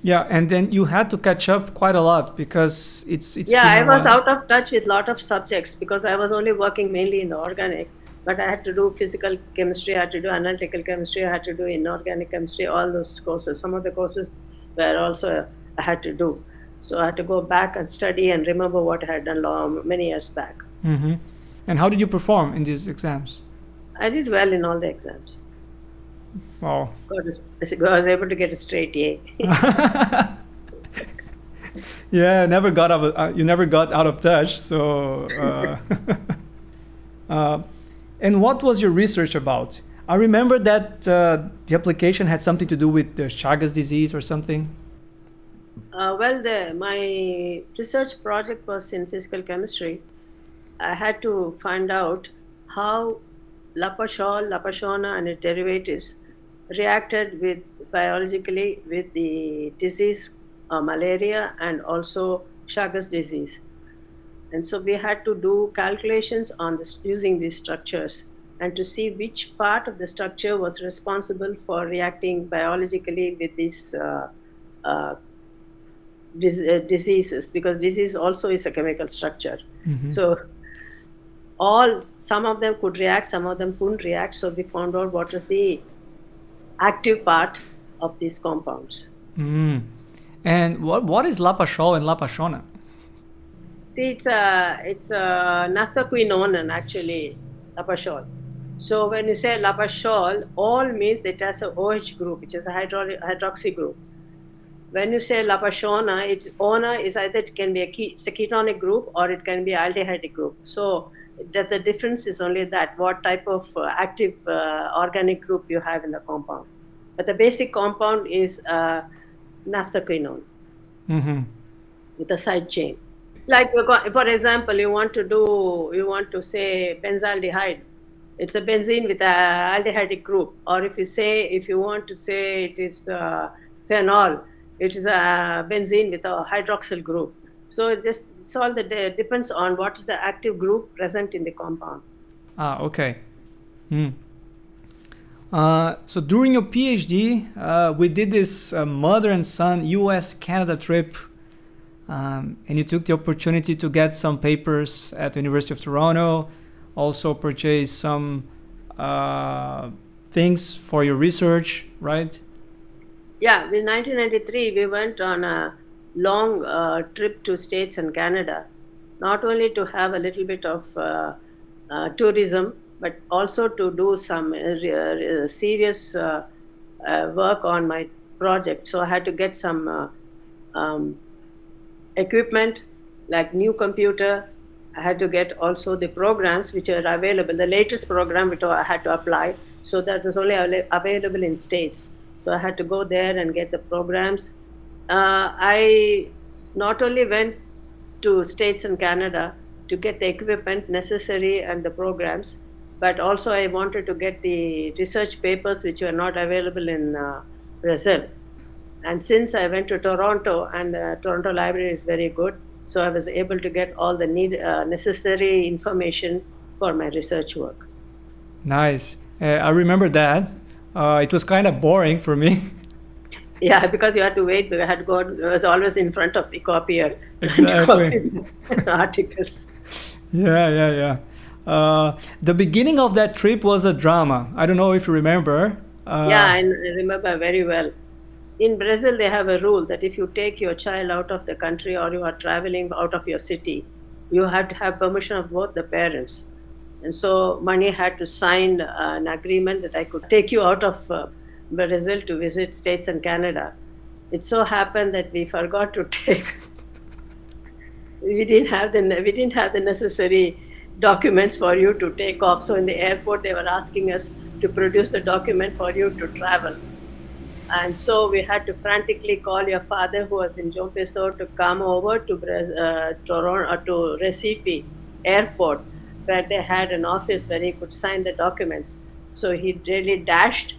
Yeah, and then you had to catch up quite a lot because it's yeah, I was out of touch with a lot of subjects because I was only working mainly in the organic. But I had to do physical chemistry, I had to do analytical chemistry, I had to do inorganic chemistry, all those courses. Some of the courses were also I had to do. So I had to go back and study and remember what I had done many years back. Mm-hmm. And how did you perform in these exams? I did well in all the exams. Wow. I was able to get a straight A. Yeah, you never got out of touch. So, and what was your research about? I remember that the application had something to do with the Chagas disease or something. My research project was in physical chemistry. I had to find out how Lapachol, Lapachona, and its derivatives reacted biologically with the disease malaria and also Chagas disease. And so we had to do calculations on this using these structures and to see which part of the structure was responsible for reacting biologically with these diseases, because disease also is a chemical structure. Mm-hmm. So some of them could react, some of them couldn't react. So we found out what is the active part of these compounds. Mm. And what is Lapachol and Lapachona? See, it's a naphthaquinone and actually Lapachol. So when you say Lapachol, all means it has a OH group, which is a hydroxy group. When you say Lapachona, its ona is either it can be a ketonic group or it can be aldehydic group. So the difference is only that what type of active organic group you have in the compound. But the basic compound is naphthaquinone with a side chain. Like for example, you want to say benzaldehyde. It's a benzene with an aldehydic group. Or if you want to say it is phenol, it is a benzene with a hydroxyl group. So it's all depends on what is the active group present in the compound. Okay. So during your PhD, we did this mother and son US-Canada trip, and you took the opportunity to get some papers at the University of Toronto, also purchase some things for your research, right? Yeah, in 1993, we went on a long trip to States and Canada, not only to have a little bit of tourism, but also to do some serious work on my project. So I had to get some equipment, like new computer. I had to get also the programs which are available, the latest program which I had to apply. So that was only available in States. So I had to go there and get the programs. I not only went to States and Canada to get the equipment necessary and the programs, but also I wanted to get the research papers which were not available in Brazil. And since I went to Toronto, and the Toronto Library is very good, so I was able to get all the necessary information for my research work. Nice. I remember that. It was kind of boring for me. Yeah, because you had to wait. I had to go. I was always in front of the copier. Exactly. Articles. Yeah. The beginning of that trip was a drama. I don't know if you remember. Yeah, I remember very well. In Brazil, they have a rule that if you take your child out of the country or you are traveling out of your city, you have to have permission of both the parents. And so Mani had to sign an agreement that I could take you out of Brazil to visit States and Canada. It so happened that we forgot to take. We didn't have the necessary documents for you to take off. So in the airport, they were asking us to produce the document for you to travel. And so we had to frantically call your father, who was in João Pessoa, to come over to Toronto, to Recife airport, where they had an office where he could sign the documents. So he really dashed.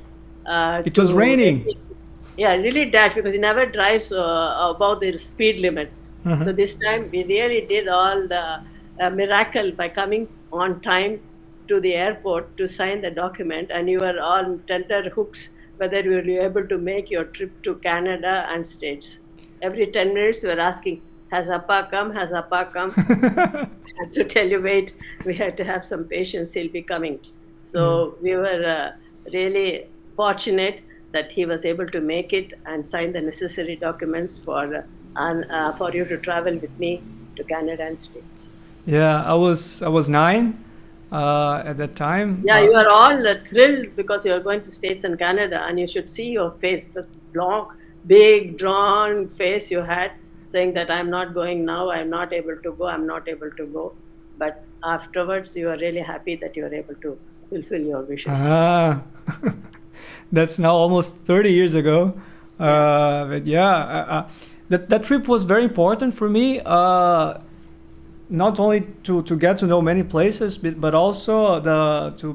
It was raining. Recife. Yeah, really dashed because he never drives above the speed limit. So this time we really did all the miracle by coming on time to the airport to sign the document, and you were on tender hooks whether you will be able to make your trip to Canada and States. Every 10 minutes you were asking, has Appa come? Has Appa come? I had to tell you, wait, we had to have some patience, he'll be coming. So we were really fortunate that he was able to make it and sign the necessary documents for you to travel with me to Canada and States. Yeah, I was 9 at that time. Yeah, you are all thrilled because you are going to States and Canada, and you should see your face. This long, big, drawn face you had, saying that I'm not going now, I'm not able to go, I'm not able to go. But afterwards, you are really happy that you are able to fulfill your wishes. That's now almost 30 years ago. But yeah, that trip was very important for me. Not only to get to know many places, but also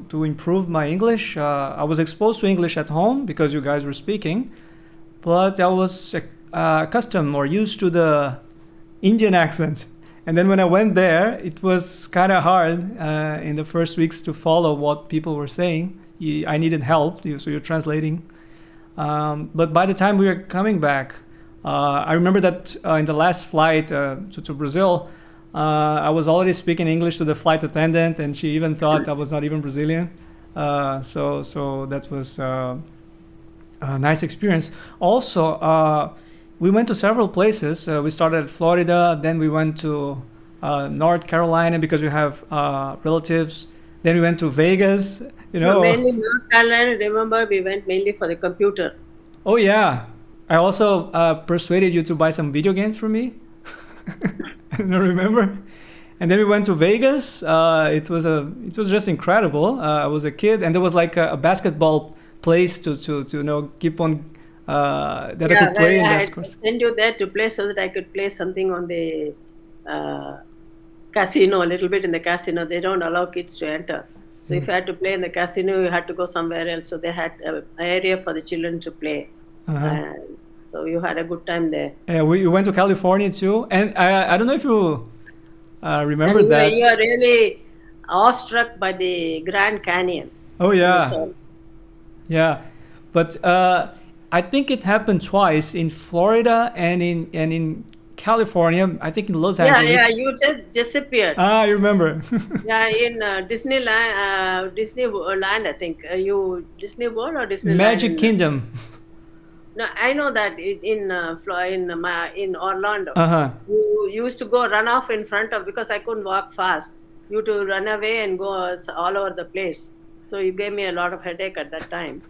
to improve my English. I was exposed to English at home because you guys were speaking, but I was accustomed or used to the Indian accent. And then when I went there, it was kind of hard in the first weeks to follow what people were saying. I needed help, so you're translating. But by the time we were coming back, I remember that in the last flight to Brazil, I was already speaking English to the flight attendant, and she even thought I was not even Brazilian. So that was a nice experience. Also, we went to several places. We started at Florida, then we went to North Carolina because we have relatives. Then we went to Vegas. No, mainly North Carolina. Remember, we went mainly for the computer. Oh yeah, I also persuaded you to buy some video games for me. I don't remember. And then we went to Vegas. It was just incredible. I was a kid, and there was like a basketball place to keep on that I could play in that course. I sent you there to play so that I could play something on the casino, a little bit in the casino. They don't allow kids to enter. So if you had to play in the casino, you had to go somewhere else. So they had an area for the children to play. So you had a good time there. Yeah, we went to California too, and I don't know if you remember that. You are really awestruck by the Grand Canyon. Oh yeah, yeah, but I think it happened twice in Florida and in California. I think in Los Angeles. Yeah, you just disappeared. I remember. Yeah, in Disneyland, Disneyland, I think Disney World or Disneyland. Magic Kingdom. No, I know that in Orlando, you used to go run off in front of, because I couldn't walk fast. You to run away and go all over the place. So you gave me a lot of headache at that time.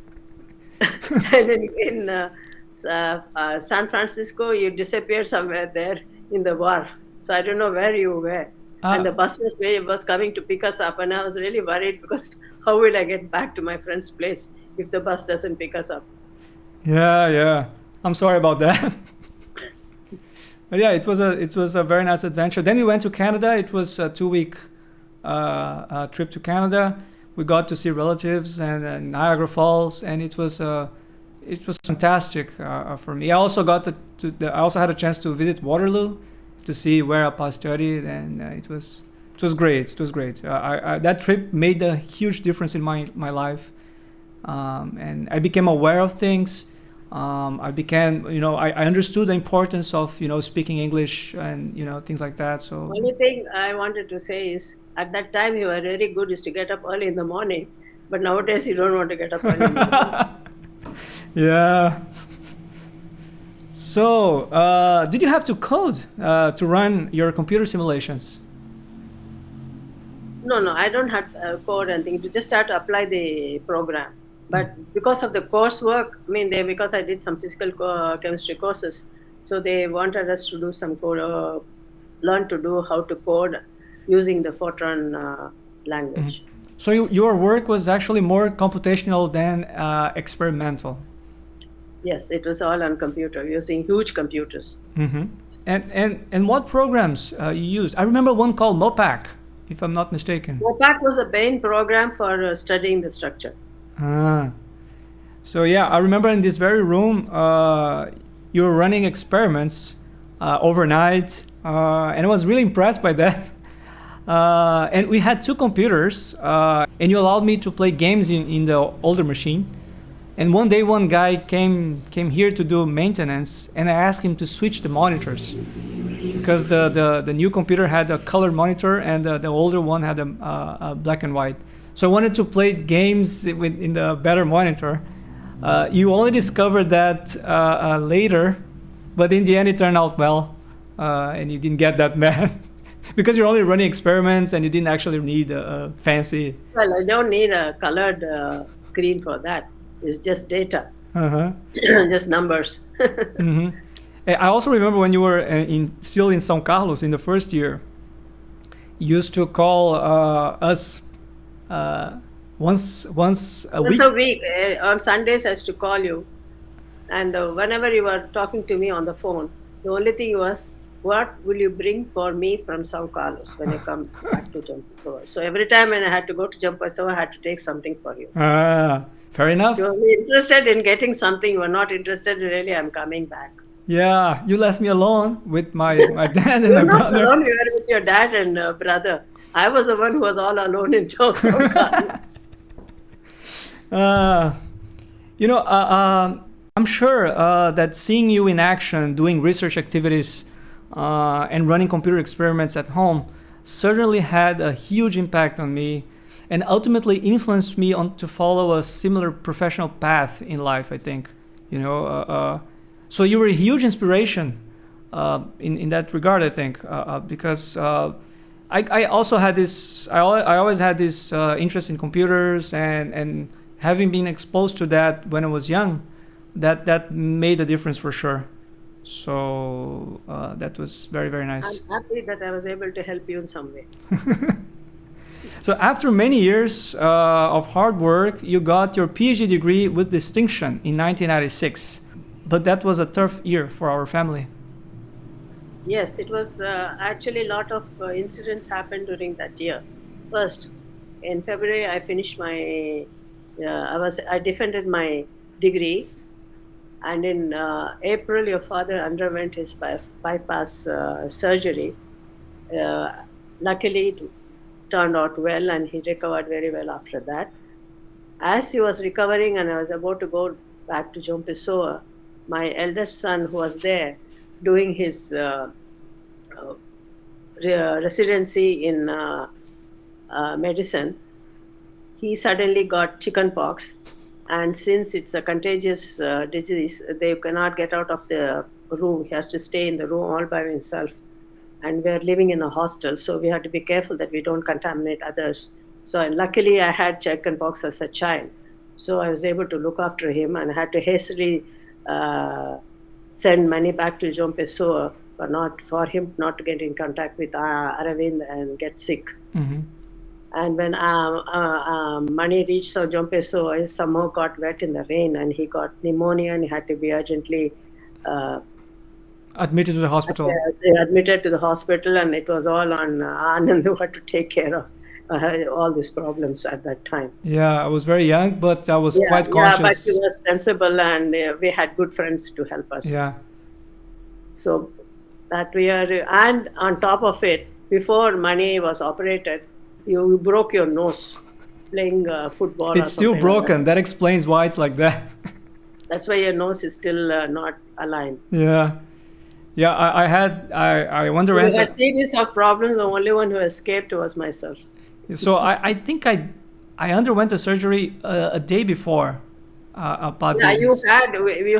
And then in San Francisco, you disappeared somewhere there in the wharf. So I don't know where you were. And the bus was coming to pick us up, and I was really worried because how will I get back to my friend's place if the bus doesn't pick us up? Yeah. I'm sorry about that. But yeah, it was a very nice adventure. Then we went to Canada. It was a 2-week trip to Canada. We got to see relatives and Niagara Falls, and it was fantastic for me. I also I also had a chance to visit Waterloo to see where Appa studied, and it was great. It was great. That trip made a huge difference in my life. And I became aware of things. I became, I understood the importance of, speaking English and, things like that. So only thing I wanted to say is, at that time you were very good is to get up early in the morning, but nowadays you don't want to get up early in the morning. Yeah. So, did you have to code to run your computer simulations? No, I don't have code and things. You just have to apply the program. But because of the coursework, because I did some physical chemistry courses, so they wanted us to do some code, learn to do how to code using the Fortran language. So your work was actually more computational than experimental. Yes, it was all on computer, using huge computers. And what programs you used? I remember one called MOPAC, if I'm not mistaken. MOPAC was the main program for studying the structure. So yeah, I remember in this very room, you were running experiments overnight, and I was really impressed by that. And we had 2 computers, and you allowed me to play games in the older machine. And one day, one guy came here to do maintenance, and I asked him to switch the monitors because the new computer had a colored monitor and the older one had a black and white. So I wanted to play games in the better monitor. You only discovered that later, but in the end it turned out well, and you didn't get that mad because you're only running experiments and you didn't actually need a fancy. Well, I don't need a colored screen for that. It's just data, just numbers. Mm-hmm. I also remember when you were still in São Carlos in the first year, you used to call us once a week. Once a week. On Sundays, I used to call you. And whenever you were talking to me on the phone, the only thing was, what will you bring for me from São Carlos when you come back to João Pessoa? So every time when I had to go to João Pessoa, I had to take something for you. Fair enough. You were interested in getting something. You were not interested, really, I'm coming back. Yeah, you left me alone with my dad and my brother. You were not alone, you were with your dad and brother. I was the one who was all alone in São Carlos. I'm sure that seeing you in action, doing research activities, and running computer experiments at home certainly had a huge impact on me and ultimately influenced me to follow a similar professional path in life, I think. So you were a huge inspiration in that regard, I think, because I also had this, I always had this interest in computers, and having been exposed to that when I was young, that made a difference for sure. So that was very, very nice. I'm happy that I was able to help you in some way. So after many years of hard work, you got your PhD degree with distinction in 1996. But that was a tough year for our family. Yes, it was actually a lot of incidents happened during that year. First, in February, I finished my, I defended my degree. And in April, your father underwent his bypass surgery. Luckily, it turned out well and he recovered very well after that. As he was recovering and I was about to go back to João Pessoa, my eldest son, who was there doing his residency in medicine, he suddenly got chickenpox. And since it's a contagious disease, they cannot get out of the room. He has to stay in the room all by himself. And we're living in a hostel, so we have to be careful that we don't contaminate others. So luckily, I had chickenpox as a child. So I was able to look after him and I had to hastily send money back to João Pessoa for him not to get in contact with Aravind and get sick. Mm-hmm. And when money reached João Pessoa, he somehow got wet in the rain and he got pneumonia and he had to be urgently admitted to the hospital. Admitted to the hospital, and it was all on Anand who had to take care of all these problems at that time. Yeah, I was very young, but I was quite conscious. Yeah, but he was sensible and we had good friends to help us. Yeah. So that we are, and on top of it, before Mani was operated, you broke your nose playing football. It's still broken. That explains why it's like that. That's why your nose is still not aligned. Yeah. Yeah, I wonder. We had a series of problems. The only one who escaped was myself. So I think I underwent the surgery a day before. You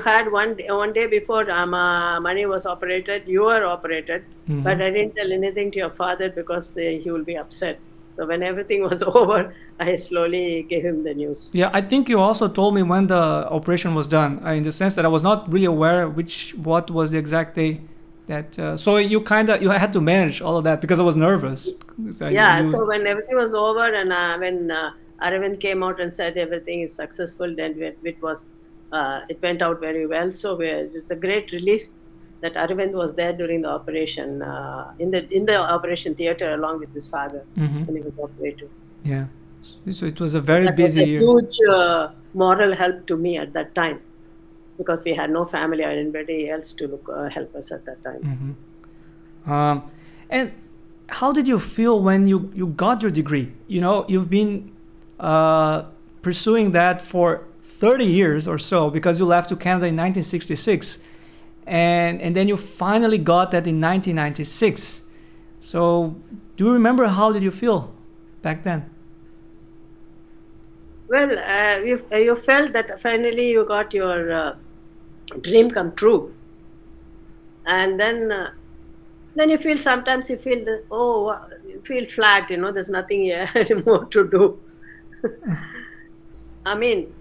had one day before Mani was operated. You were operated, mm-hmm. but I didn't tell anything to your father because he will be upset. So when everything was over, I slowly gave him the news. Yeah, I think you also told me when the operation was done, in the sense that I was not really aware what was the exact day. So you had to manage all of that because I was nervous. So when everything was over and when Aravind came out and said everything is successful, then it went out very well. So it's a great relief that Aravind was there during the operation, in the operation theater along with his father, mm-hmm. when he was operated. Yeah, so it was a very busy year. Huge moral help to me at that time, because we had no family or anybody else to help us at that time. Mm-hmm. And how did you feel when you got your degree? You've been pursuing that for 30 years or so, because you left to Canada in 1966. and then you finally got that in 1996. So do you remember how did you feel back then? Well, you felt that finally you got your dream come true, and then you feel sometimes you feel that, you feel flat. There's nothing here anymore to do. I mean,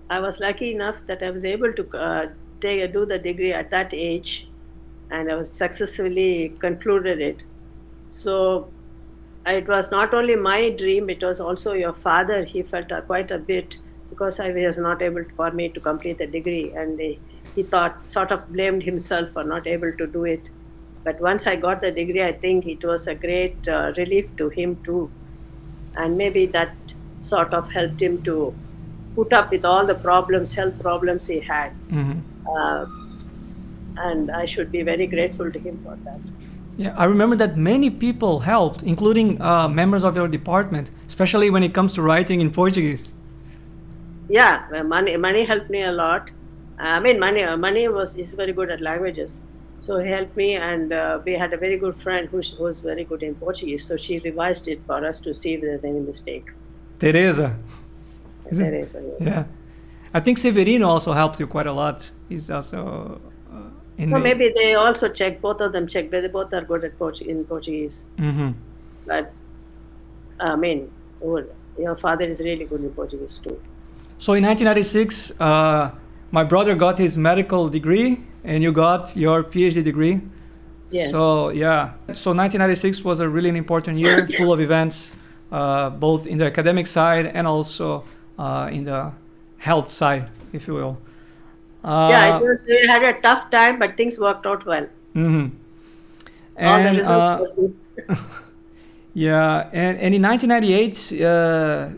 I was lucky enough that I was able to do the degree at that age, and I was successfully concluded it. So it was not only my dream, it was also your father. He felt quite a bit because I was not able for me to complete the degree, and he sort of blamed himself for not able to do it. But once I got the degree, I think it was a great relief to him too, and maybe that sort of helped him to put up with all the health problems he had. And I should be very grateful to him for that. Yeah, I remember that many people helped, including members of your department, especially when it comes to writing in Portuguese. Yeah, money helped me a lot. Money is very good at languages, so he helped me, and we had a very good friend who was very good in Portuguese, so she revised it for us to see if there's any mistake. Teresa. Teresa, yeah. I think Severino also helped you quite a lot. He's also maybe they also check. Both of them check. They both are good at in Portuguese. But your father is really good in Portuguese too. So in 1996, my brother got his medical degree, and you got your PhD degree. Yes. So yeah. So 1996 was a really important year, full of events, both in the academic side and also in the health side, if you will. Yeah, we had a tough time, but things worked out well. And, all the results were good. Yeah, and in 1998,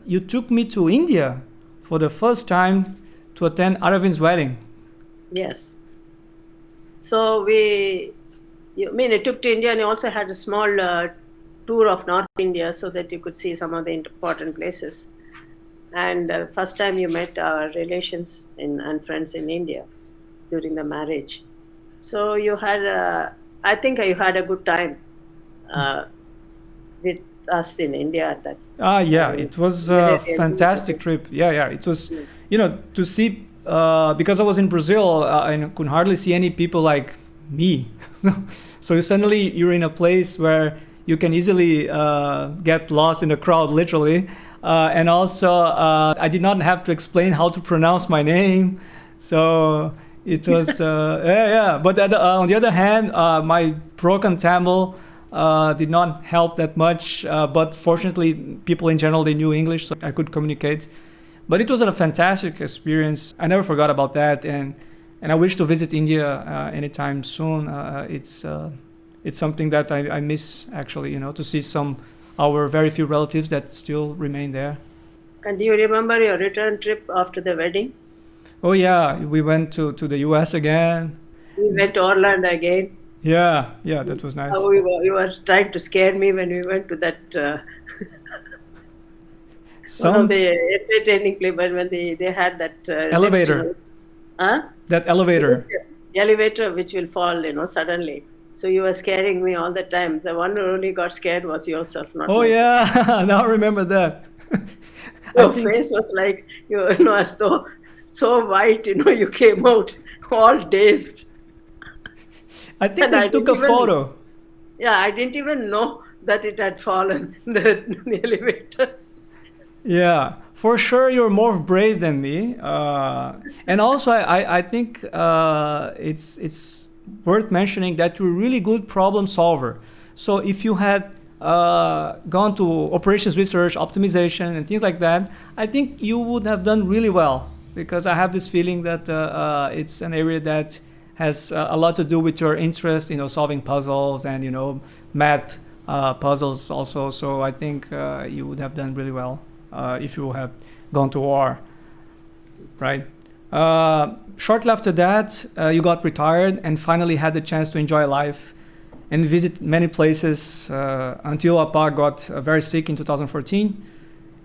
you took me to India for the first time to attend Arvind's wedding. Yes. So I took to India, and I also had a small tour of North India so that you could see some of the important places. And first time you met our relations and friends in India during the marriage. So you had, I think you had a good time with us in India at that. Yeah, it was a fantastic trip. Yeah, it was, to see, because I was in Brazil, I could hardly see any people like me. So suddenly you're in a place where you can easily get lost in the crowd, literally. And also, I did not have to explain how to pronounce my name. So it was, yeah. But on the other hand, my broken Tamil did not help that much. But fortunately, people in general, they knew English, so I could communicate. But it was a fantastic experience. I never forgot about that. And I wish to visit India anytime soon. It's something that I miss, actually, to see our very few relatives that still remain there. And do you remember your return trip after the wedding? Oh yeah, we went to the US again. We went to Orlando again. Yeah, that was nice. You were trying to scare me when we went to that one of the entertaining place, but when they had that elevator. That elevator. The elevator which will fall, suddenly. So you were scaring me all the time. The one who only got scared was yourself, not myself. Yeah, now I remember that. Your face was like, as though so white, you came out all dazed. I think they took a photo. Yeah, I didn't even know that it had fallen, the elevator. Yeah, for sure you're more brave than me. And also I think it's worth mentioning that you're a really good problem solver. So if you had gone to operations research, optimization, and things like that, I think you would have done really well, because I have this feeling that it's an area that has a lot to do with your interest, solving puzzles and, math puzzles also. So I think you would have done really well if you had gone to war, right? Shortly after that, you got retired and finally had the chance to enjoy life and visit many places until Appa got very sick in 2014,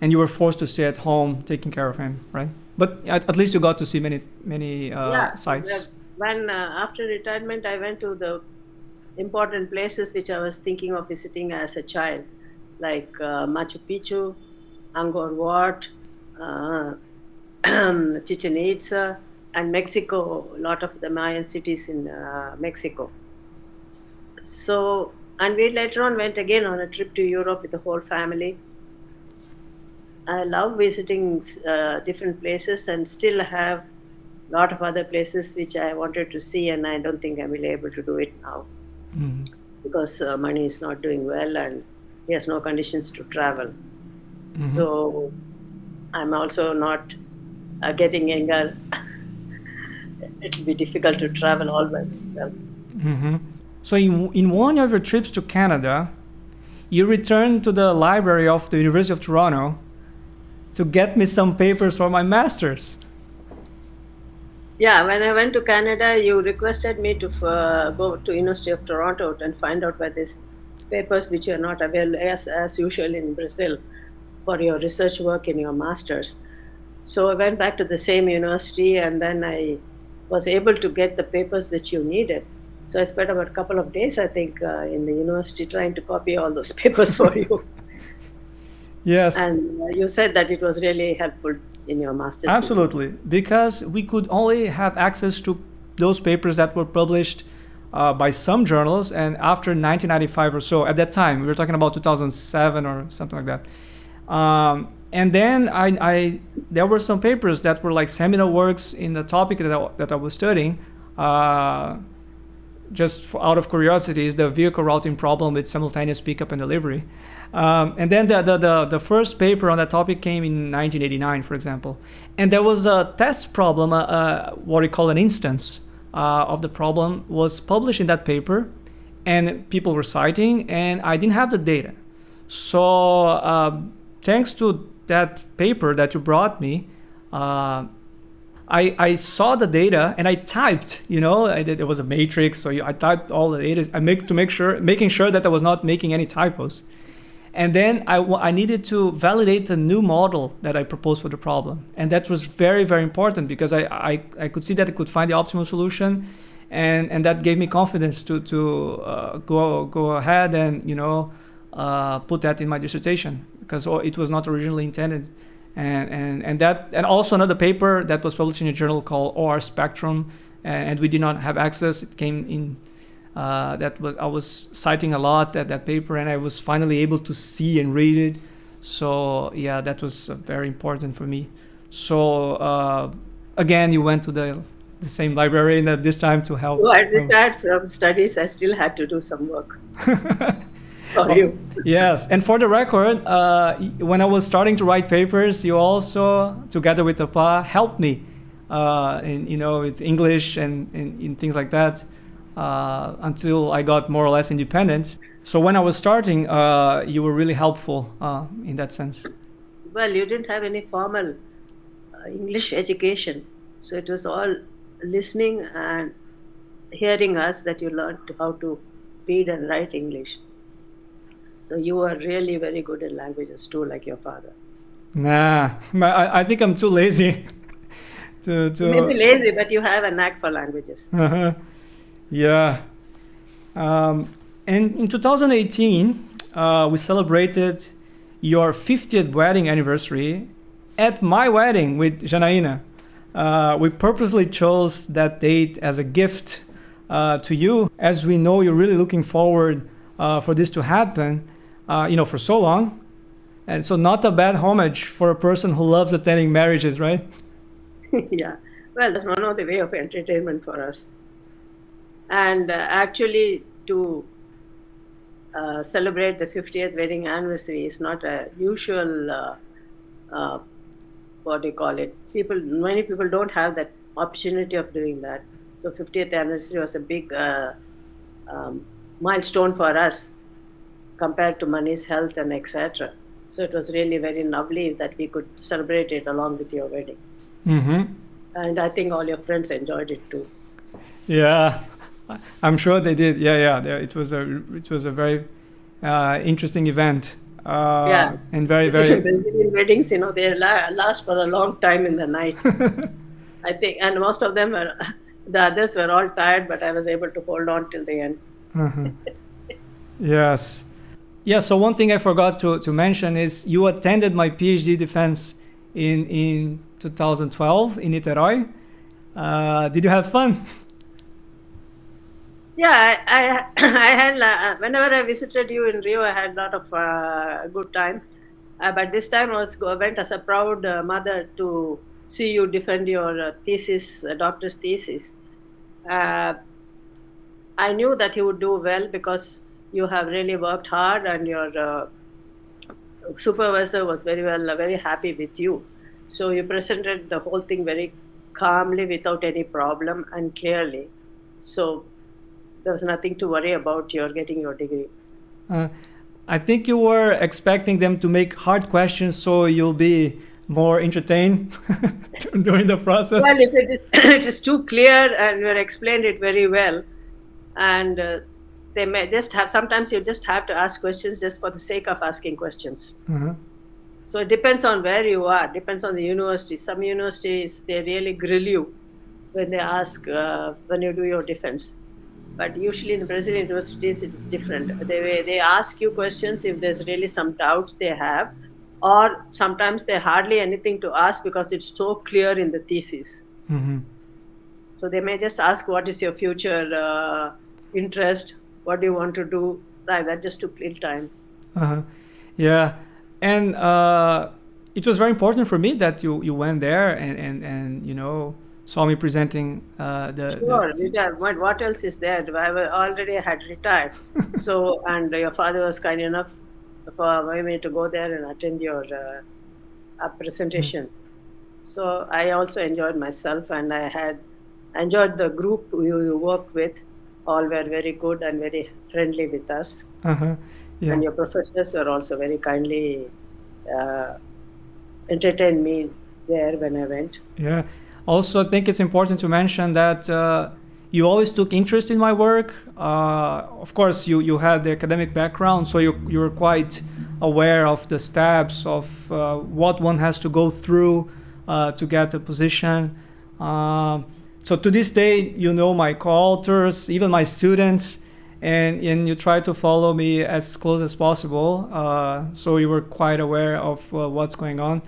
and you were forced to stay at home taking care of him, right? But at least you got to see many sites. when after retirement, I went to the important places which I was thinking of visiting as a child, like Machu Picchu, Angkor Wat, uh, Chichen Itza, and Mexico, a lot of the Mayan cities in Mexico. So, and we later on went again on a trip to Europe with the whole family. I love visiting different places and still have a lot of other places which I wanted to see, and I don't think I will be able to do it now because money is not doing well and he has no conditions to travel. So I'm also not getting younger. It will be difficult to travel all by myself. So in one of your trips to Canada, you returned to the library of the University of Toronto to get me some papers for my master's. Yeah, when I went to Canada, you requested me to go to University of Toronto and find out where these papers which are not available as usual in Brazil for your research work in your master's. So I went back to the same university and then I was able to get the papers which you needed. So I spent about a couple of days, I think, in the university trying to copy all those papers for you. Yes. And you said that it was really helpful in your master's Absolutely, because we could only have access to those papers that were published by some journals, and after 1995 or so, at that time, we were talking about 2007 or something like that. And then there were some papers that were like seminal works in the topic that I was studying. Just out of curiosity, is the vehicle routing problem with simultaneous pickup and delivery. And then the first paper on that topic came in 1989, for example. And there was a test problem, what we call an instance of the problem, was published in that paper, and people were citing, and I didn't have the data. So thanks to that paper that you brought me, I saw the data and I typed, it was a matrix, so I typed all the data, making sure that I was not making any typos. And then I needed to validate a new model that I proposed for the problem. And that was very, very important because I could see that I could find the optimal solution, and that gave me confidence to go ahead and, put that in my dissertation, because it was not originally intended. And also another paper that was published in a journal called OR Spectrum, and we did not have access. It came in I was citing a lot that paper, and I was finally able to see and read it. So yeah, that was very important for me. So again, you went to the same library, and this time to help. So I retired from studies. I still had to do some work. For you. Yes, and for the record, when I was starting to write papers, you also, together with Apa, helped me with English and in things like that until I got more or less independent. So when I was starting, you were really helpful in that sense. Well, you didn't have any formal English education, so it was all listening and hearing us that you learned how to read and write English. So you were really very good in languages too, like your father. Nah, I think I'm too lazy. to Maybe lazy, but you have a knack for languages. Yeah. And in 2018, we celebrated your 50th wedding anniversary at my wedding with Janaína. We purposely chose that date as a gift to you, as we know you're really looking forward for this to happen. For so long. And so not a bad homage for a person who loves attending marriages, right? Yeah. Well, that's one of the way of entertainment for us. And actually, to celebrate the 50th wedding anniversary is not a usual, what do you call it? Many people don't have that opportunity of doing that. So 50th anniversary was a big milestone for us, compared to money's health and etc. So it was really very lovely that we could celebrate it along with your wedding. Mm-hmm. And I think all your friends enjoyed it too. Yeah, I'm sure they did. Yeah. It was a very interesting event. Yeah. And very, very. Brazilian weddings, they last for a long time in the night. I think, and most of them are The others were all tired, but I was able to hold on till the end. Uh-huh. Yes. Yeah, so one thing I forgot to mention is you attended my PhD defense in 2012 in Niterói. Did you have fun? Yeah, I had, whenever I visited you in Rio, I had a lot of good time. But this time went as a proud mother to see you defend your thesis, doctor's thesis. Uh, I knew that you would do well because you have really worked hard, and your supervisor was very happy with you. So you presented the whole thing very calmly, without any problem, and clearly. So there was nothing to worry about your getting your degree. Uh, I think you were expecting them to make hard questions so you'll be more entertained during the process. Well, if it is it is too clear and you have explained it very well, and they may just have, sometimes you just have to ask questions just for the sake of asking questions. Uh-huh. So it depends on where you are, depends on the university. Some universities, they really grill you when they ask, when you do your defense. But usually in Brazilian universities, it is different. They ask you questions if there's really some doubts they have, or sometimes they hardly anything to ask because it's so clear in the thesis. Mm-hmm. So they may just ask, what is your future interest? What do you want to do? Like that, just to kill time. Uh-huh. Yeah. And it was very important for me that you went there and you know, saw me presenting Sure, what else is there? Already had retired. So, and your father was kind enough for me to go there and attend your presentation. So I also enjoyed myself, and I had enjoyed the group you worked with. All were very good and very friendly with us. Uh-huh. Yeah. And your professors were also very kindly entertained me there when I went. Yeah. Also, I think it's important to mention that you always took interest in my work. Of course, you had the academic background, so you were quite aware of the steps of what one has to go through to get a position. So to this day, you know my co-authors, even my students, and you try to follow me as close as possible. So you were quite aware of what's going on.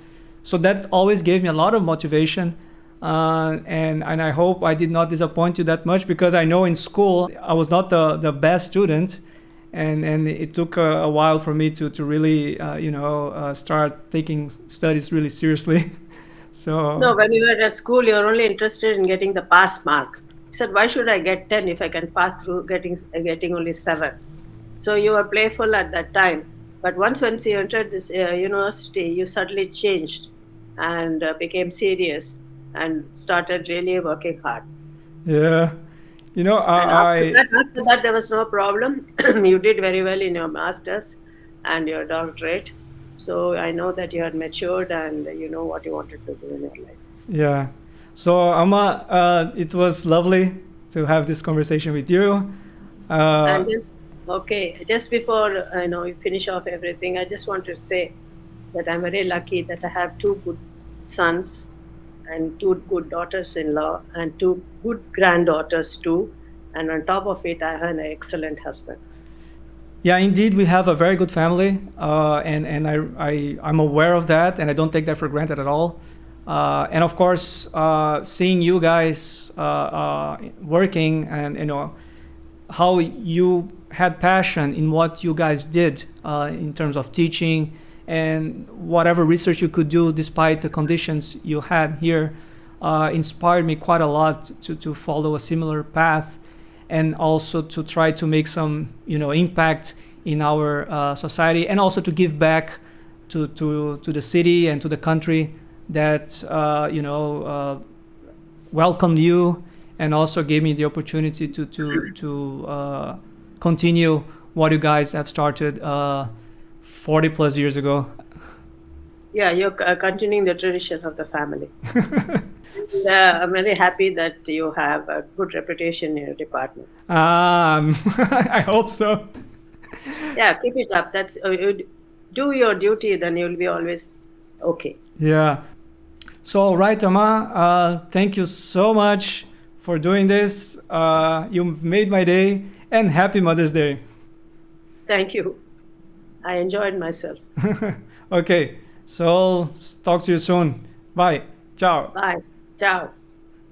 So that always gave me a lot of motivation. And I hope I did not disappoint you that much, because I know in school I was not the best student, and it took a while for me to really start taking studies really seriously. So no, when you were at school, you were only interested in getting the pass mark. You said, why should I get 10 if I can pass through getting only 7? So you were playful at that time. But once you entered this university, you suddenly changed and became serious and started really working hard. yeah, you know, And after that, there was no problem. You did very well in your master's and your doctorate. So I know that you had matured and you know what you wanted to do in your life. yeah. So Amma, it was lovely to have this conversation with you. And just before we finish off everything, I just want to say that I'm very lucky that I have 2 good sons and 2 good daughters-in-law and 2 good granddaughters too. And on top of it, I have an excellent husband. Yeah, indeed, we have a very good family, and I'm aware of that, and I don't take that for granted at all. And of course, seeing you guys working, and how you had passion in what you guys did in terms of teaching and whatever research you could do despite the conditions you had here, inspired me quite a lot to follow a similar path, and also to try to make some impact in our society, and also to give back to the city and to the country that welcomed you, and also gave me the opportunity to continue what you guys have started 40 plus years ago. Yeah, you're continuing the tradition of the family. I'm very happy that you have a good reputation in your department. I hope so. Yeah, keep it up. That's you do your duty, then you'll be always okay. Yeah. So, all right, Amma, thank you so much for doing this. You made my day, and happy Mother's Day. Thank you. I enjoyed myself. Okay, so talk to you soon. Bye. Ciao. Bye. Ciao.